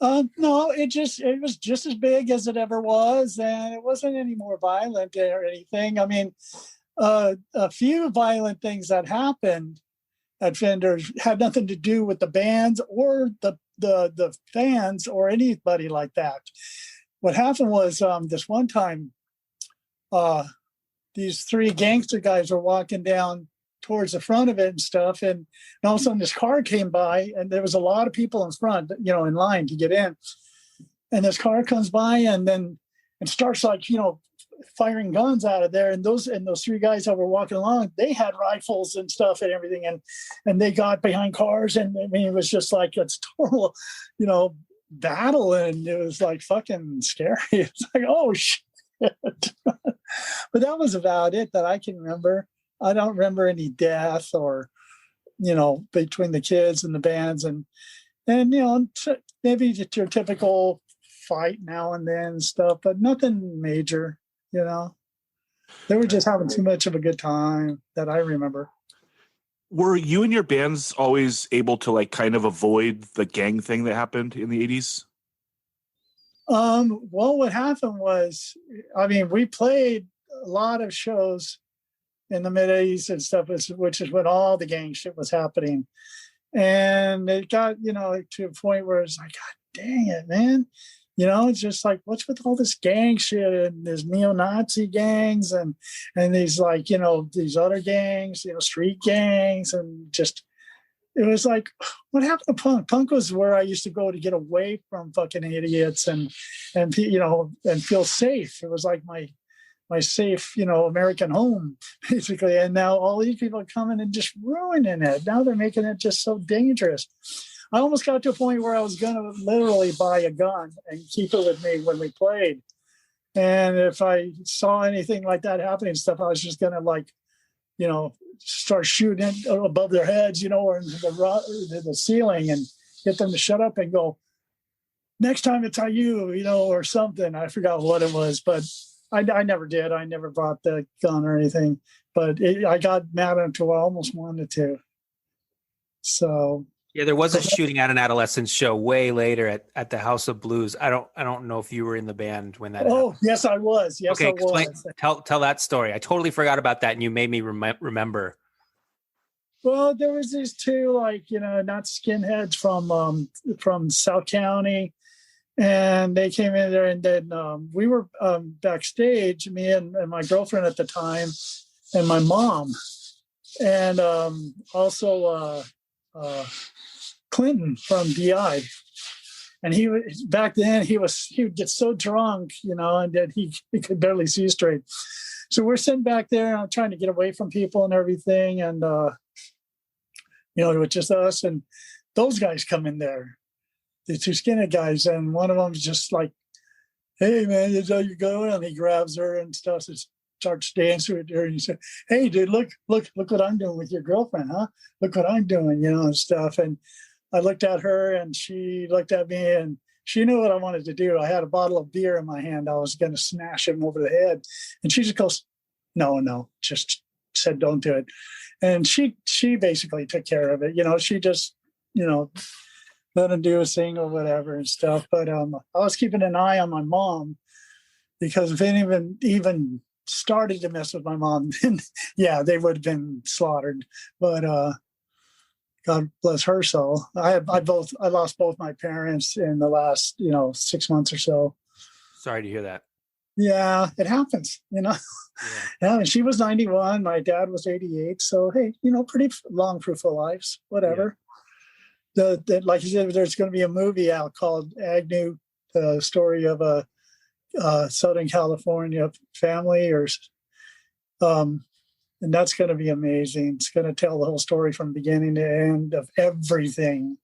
No, it was just as big as it ever was, and it wasn't any more violent or anything. I mean, a few violent things that happened at Fenders had nothing to do with the bands or the fans or anybody like that. What happened was this one time, these 3 gangster guys were walking down towards the front of it and stuff, and all of a sudden this car came by, and there was a lot of people in front, in line to get in. And this car comes by and starts like, firing guns out of there. And those 3 guys that were walking along, they had rifles and stuff and everything, and they got behind cars, and I mean, it was just like it's total, battle, and it was like fucking scary. It's like, oh shit. But that was about it that I can remember. I don't remember any death or, between the kids and the bands, and maybe just your typical fight now and then and stuff, but nothing major, They were just having too much of a good time that I remember. Were you and your bands always able to like kind of avoid the gang thing that happened in the 80s? Well, what happened was, I mean, we played a lot of shows in the mid-80s and stuff, which is when all the gang shit was happening. And it got, to a point where it's like, God dang it, man. It's just like, what's with all this gang shit and there's neo-Nazi gangs and these like, these other gangs, street gangs, and just, it was like, what happened to punk? Punk was where I used to go to get away from fucking idiots and feel safe. It was like my safe, American home, basically. And now all these people are coming and just ruining it. Now they're making it just so dangerous. I almost got to a point where I was going to literally buy a gun and keep it with me when we played. And if I saw anything like that happening and stuff, I was just going to start shooting it above their heads, or into the ceiling, and get them to shut up and go, next time it's on you, or something. I forgot what it was, but I never did. I never brought the gun or anything, but I got mad until I almost wanted to. So Yeah, there was a shooting at an Adolescents show way later at the House of Blues. I don't know if you were in the band when that happened. Yes, I was. Yes, okay, I was. Tell that story. I totally forgot about that, and you made me remember. Well, there was these two, like, not skinheads from South County, and they came in there, and then we were backstage, me and my girlfriend at the time, and my mom, and also Clinton from DI. And he was, back then he would get so drunk, and that he could barely see straight. So we're sitting back there, and I'm trying to get away from people and everything, and it was just us, and those guys come in there, the two skinny guys, and one of them's just like, "Hey man, that's how you going?" And he grabs her and stuff, and starts dancing with her, and he said, "Hey dude, look what I'm doing with your girlfriend, huh? Look what I'm doing," and stuff. And I looked at her, and she looked at me, and she knew what I wanted to do. I had a bottle of beer in my hand. I was going to smash him over the head, and she just goes, "No," just said, "Don't do it." And she basically took care of it. She just, let him do his thing or whatever and stuff. But I was keeping an eye on my mom, because if anyone even started to mess with my mom, then yeah, they would have been slaughtered. But God bless her soul. I lost both my parents in the last 6 months or so. Sorry to hear that. Yeah, it happens. Yeah, and she was 91. My dad was 88. So hey, pretty long, fruitful lives. Whatever. Yeah. Like you said, there's going to be a movie out called Agnew, the story of a Southern California family, and that's going to be amazing. It's going to tell the whole story from beginning to end of everything,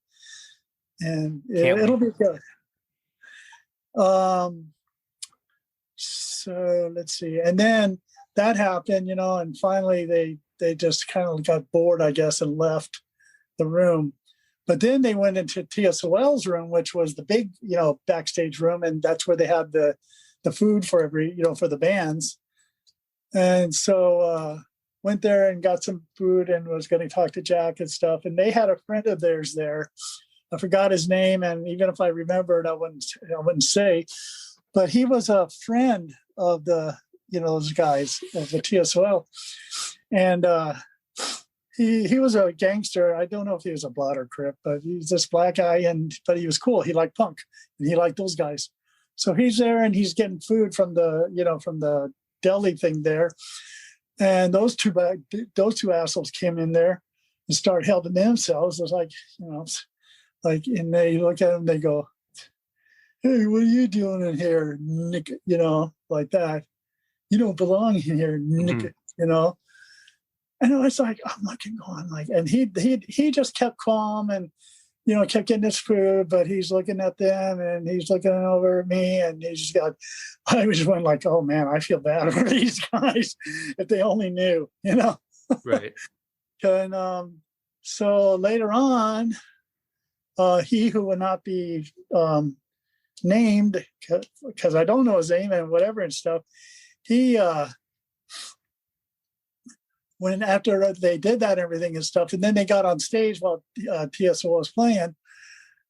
and it'll be good. So let's see, and then that happened, and finally they just kind of got bored, I guess, and left the room. But then they went into TSOL's room, which was the big, backstage room, and that's where they had the food for for the bands. And so went there and got some food and was going to talk to Jack and stuff. And they had a friend of theirs there. I forgot his name, and even if I remembered, I wouldn't say. But he was a friend of the, those guys of the TSOL, and he was a gangster. I don't know if he was a Blood or Crip, but he's this black guy, but he was cool. He liked punk, and he liked those guys. So he's there, and he's getting food from the deli thing there, and those two assholes came in there and started helping themselves. It was like, and they look at him, they go, "Hey, what are you doing in here, Nick?" Like that. "You don't belong in here, Nick." And I was like, I'm looking, going like, and he just kept calm and kept getting his food, but he's looking at them and he's looking over at me, and I just went like, oh man, I feel bad for these guys if they only knew, Right. And so later on, he who would not be named, because I don't know his name and whatever and stuff, he when after they did that and everything and stuff, and then they got on stage while TSO was playing,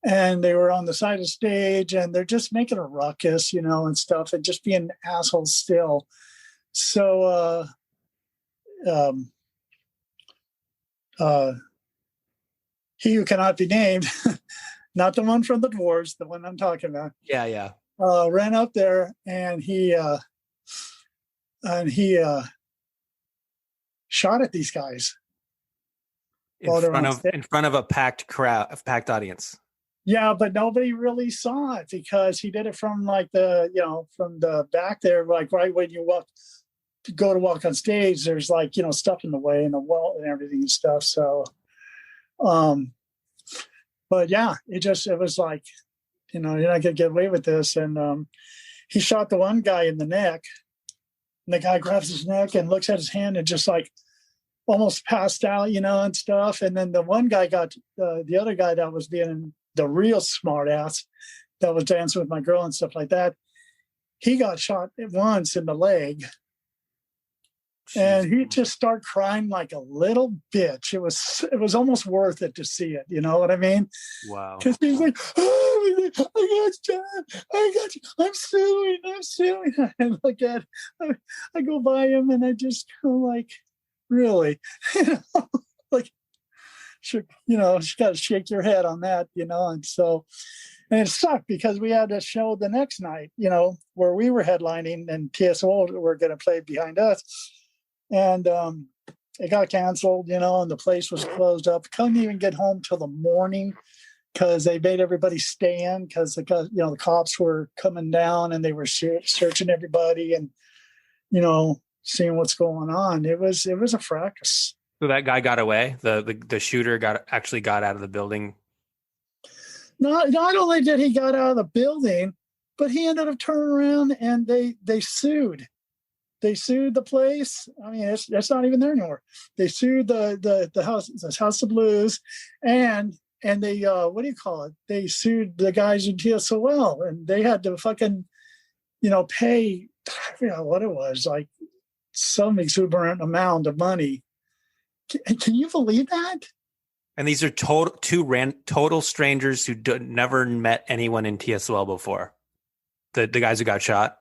and they were on the side of the stage, and they're just making a ruckus, and stuff, and just being assholes still. So he who cannot be named, not the one from the Dwarves, the one I'm talking about. Yeah. Ran up there, and he shot at these guys in front of a packed crowd, a packed audience. Yeah, but nobody really saw it because he did it from like from the back there, like right when you go to walk on stage, there's like, stuff in the way and the wall and everything and stuff. So, but yeah, it was like, you're not going to get away with this. And he shot the one guy in the neck, and the guy grabs his neck and looks at his hand and just like almost passed out, and stuff. And then the one guy got the other guy that was being the real smart ass that was dancing with my girl and stuff like that. He got shot once in the leg. And he'd just start crying like a little bitch. It was almost worth it to see it. You know what I mean? Wow. Because he's like, oh, I got John. I got you. I'm suing. And look at, I go by him and I just go like, really, like, you got to shake your head on that, and so. And it sucked because we had a show the next night, where we were headlining and TSO were going to play behind us. And it got canceled, and the place was closed up. Couldn't even get home till the morning because they made everybody stay in because the cops were coming down and they were searching everybody and, seeing what's going on. It was a fracas. So that guy got away. The shooter actually got out of the building. Not only did he got out of the building, but he ended up turning around and they sued. They sued the place. I mean, it's not even there anymore. They sued the House of Blues, and they what do you call it? They sued the guys in TSOL, and they had to fucking pay what it was, like some exuberant amount of money. Can you believe that? And these are total strangers who never met anyone in TSOL before. The guys who got shot.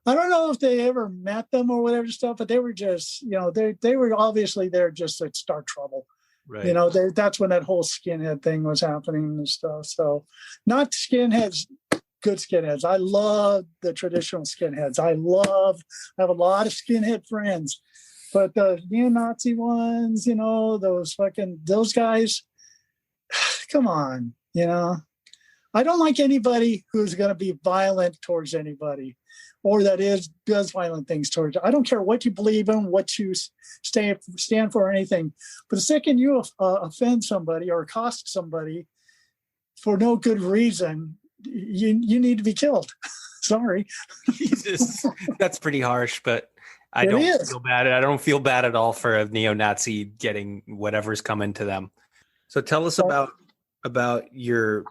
I don't know if they ever met them or whatever stuff, but they were just, they were obviously there just to start trouble. Right. That's when that whole skinhead thing was happening and stuff. So not skinheads, good skinheads. I love the traditional skinheads. I have a lot of skinhead friends, but the neo-Nazi ones, those guys, come on, I don't like anybody who's going to be violent towards anybody. Or does violent things towards you. I don't care what you believe in, what you stand for, or anything. But the second you offend somebody or accost somebody for no good reason, you need to be killed. Sorry. Jesus, that's pretty harsh, but I don't feel bad. I don't feel bad at all for a neo-Nazi getting whatever's coming to them. So tell us about your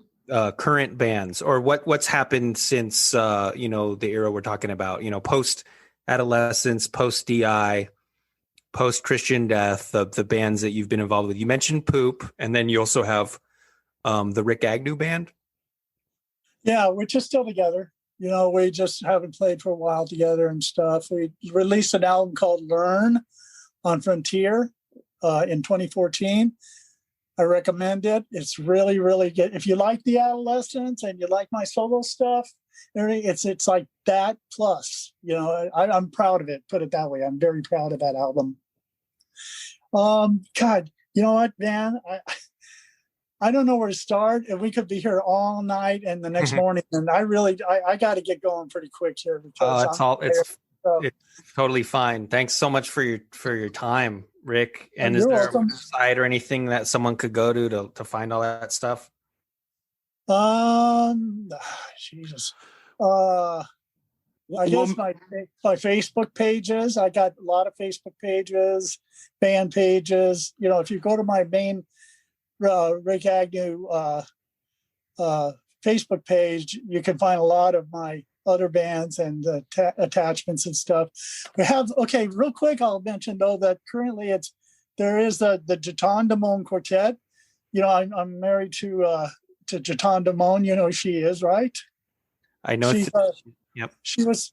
current bands, or what's happened since the era we're talking about, post-adolescents, post-DI, post-Christian Death, the bands that you've been involved with. You mentioned Poop, and then you also have the Rikk Agnew band. Yeah, we're just still together. We just haven't played for a while together and stuff. We released an album called Learn on Frontier in 2014. I recommend it. It's really, really good. If you like the Adolescents and you like my solo stuff, it's like that plus. I'm proud of it. Put it that way. I'm very proud of that album. God, you know what, man? I don't know where to start. And we could be here all night and the next morning. And I got to get going pretty quick here because it's totally fine. Thanks so much for your time, Rick. And is there a website or anything that someone could go to find all that stuff? Jesus. I guess my Facebook pages. I got a lot of Facebook pages, band pages. If you go to my main Rikk Agnew Facebook page, you can find a lot of my other bands and attachments and stuff. We have, real quick, I'll mention though that currently there is the Jeton Damone Quartet. I'm married to Jeton Damone. You know who she is, right? I know. Yep. She was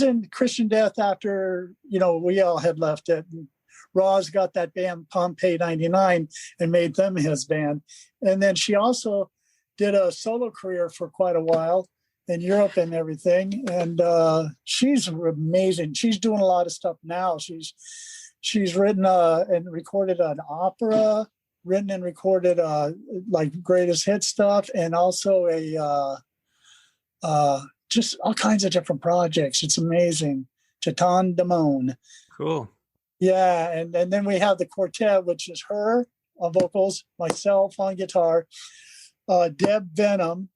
in Christian Death after we all had left it. And Roz got that band Pompeii 99 and made them his band, and then she also did a solo career for quite a while in Europe and everything. And she's amazing. She's doing a lot of stuff now. She's written and recorded an opera, written and recorded like greatest hit stuff, and also just all kinds of different projects. It's amazing. Jeton Damone. Cool. Yeah, and then we have the quartet, which is her on vocals, myself on guitar, Deb Venom,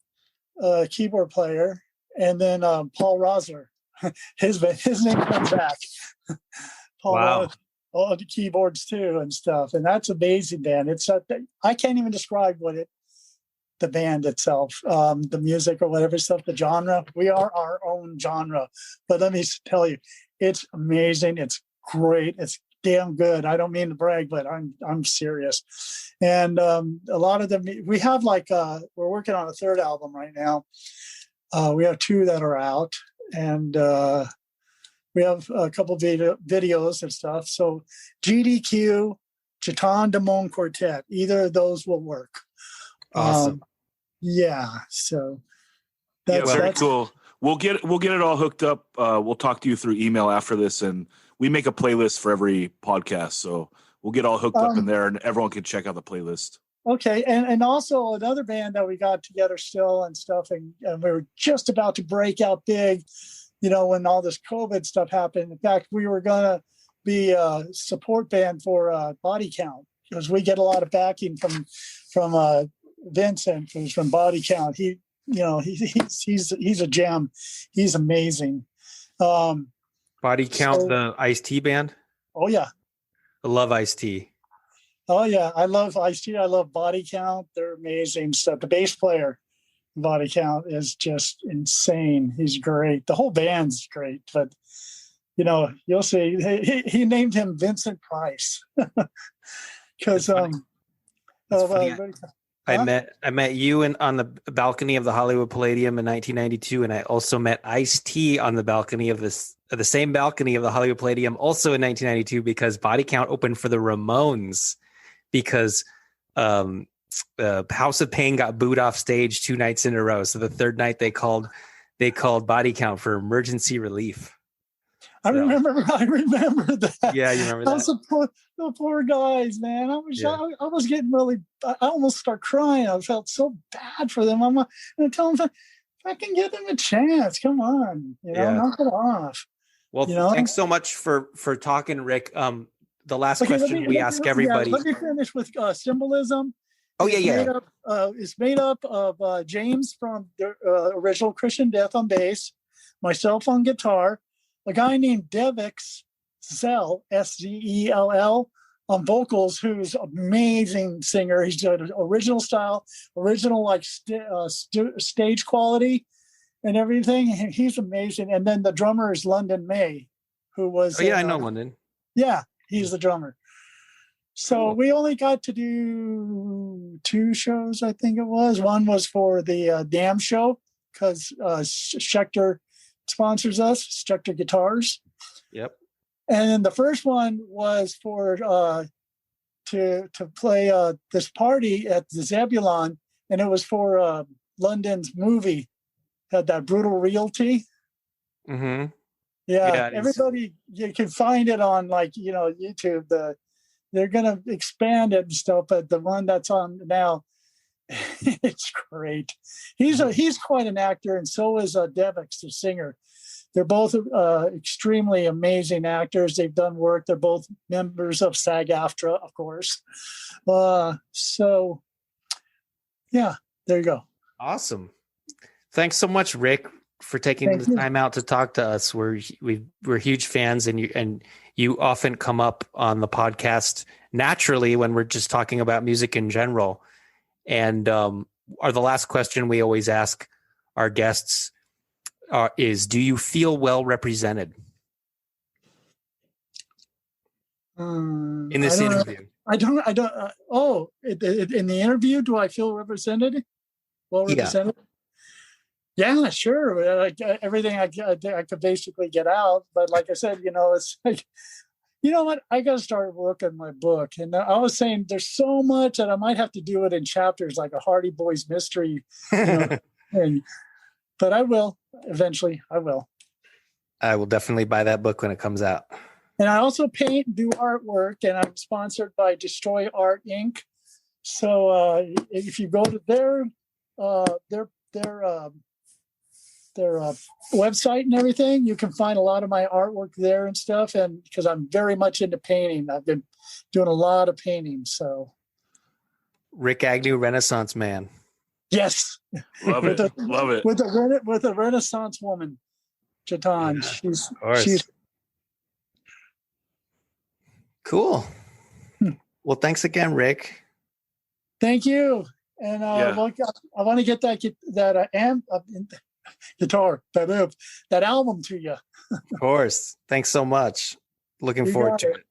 keyboard player, and then Paul Rosler. His name comes back. Paul wow. All the keyboards too and stuff, and that's amazing, Dan. It's I can't even describe what the band itself, the music or whatever stuff, the genre. We are our own genre. But let me tell you, it's amazing. It's great. It's damn good. I don't mean to brag, but I'm serious. And a lot of them, we have we're working on a third album right now. We have 2 that are out, and we have a couple videos and stuff. So GDQ, Chetan Damon Quartet, either of those will work. Awesome. So that's very cool. We'll get it all hooked up. We'll talk to you through email after this, and we make a playlist for every podcast. So we'll get all hooked up in there, and everyone can check out the playlist. Okay, and also another band that we got together still and stuff, and we were just about to break out big, when all this COVID stuff happened. In fact, we were gonna be a support band for Body Count, because we get a lot of backing from Vincent, who's from Body Count. He's a gem. He's amazing. Body Count, the Ice-T band. Oh yeah, I love Ice-T. Oh yeah, I love Ice-T. I love Body Count. They're amazing stuff. The bass player, Body Count, is just insane. He's great. The whole band's great. But you'll see. He named him Vincent Price because I met you on the balcony of the Hollywood Palladium in 1992, and I also met Ice-T on the balcony of the same balcony of the Hollywood Palladium, also in 1992, because Body Count opened for the Ramones, because House of Pain got booed off stage 2 nights in a row. So the third night they called Body Count for emergency relief. I remember that. Yeah, you remember that. The poor guys, man. I was getting really. I almost start crying. I felt so bad for them. I'm going to tell them, if I can give them a chance, come on, knock it off. Well, thanks so much for talking, Rick. The last question we ask everybody. Let me finish with symbolism. Oh yeah. It's made up of James from the original Christian Death on bass, myself on guitar, a guy named Devix Zell, Szell, on vocals, who's an amazing singer. He's got original style, original stage quality and everything. He's amazing. And then the drummer is London May, who was... I know London. Yeah, he's the drummer. So we only got to do 2 shows, I think it was. One was for the Damn show, because Schecter sponsors us, Schecter Guitars. Yep. And then the first one was for to play this party at the Zebulon, and it was for London's movie, had that Brutal Realty. Mm-hmm. Yeah, everybody, you can find it on YouTube. They're gonna expand it and stuff, but the one that's on now, it's great. He's quite an actor, and so is Devix, the singer. They're both extremely amazing actors. They've done work. They're both members of SAG-AFTRA, of course. So, yeah, there you go. Awesome. Thanks so much, Rick, for taking the time out to talk to us. We're huge fans, and you often come up on the podcast naturally when we're just talking about music in general. And the last question we always ask our guests is, do you feel well represented in this interview? I don't. In the interview, do I feel represented? Well represented? Yeah, sure. Everything I could basically get out. But like I said, it's like, you know what? I got to start working my book. And I was saying there's so much that I might have to do it in chapters, like a Hardy Boys mystery. But I will eventually. I will. I will definitely buy that book when it comes out. And I also paint and do artwork, and I'm sponsored by Destroy Art Inc. So if you go to their website and everything, you can find a lot of my artwork there and stuff. And because I'm very much into painting, I've been doing a lot of painting. So, Rikk Agnew, Renaissance man. Yes, love it. Love it. With a Renaissance woman, Chetan. She's cool. Well, thanks again, Rick. Thank you. And Yeah. look, I want to get that guitar, that album to you. Of course. Thanks so much. Looking You forward got to it. it.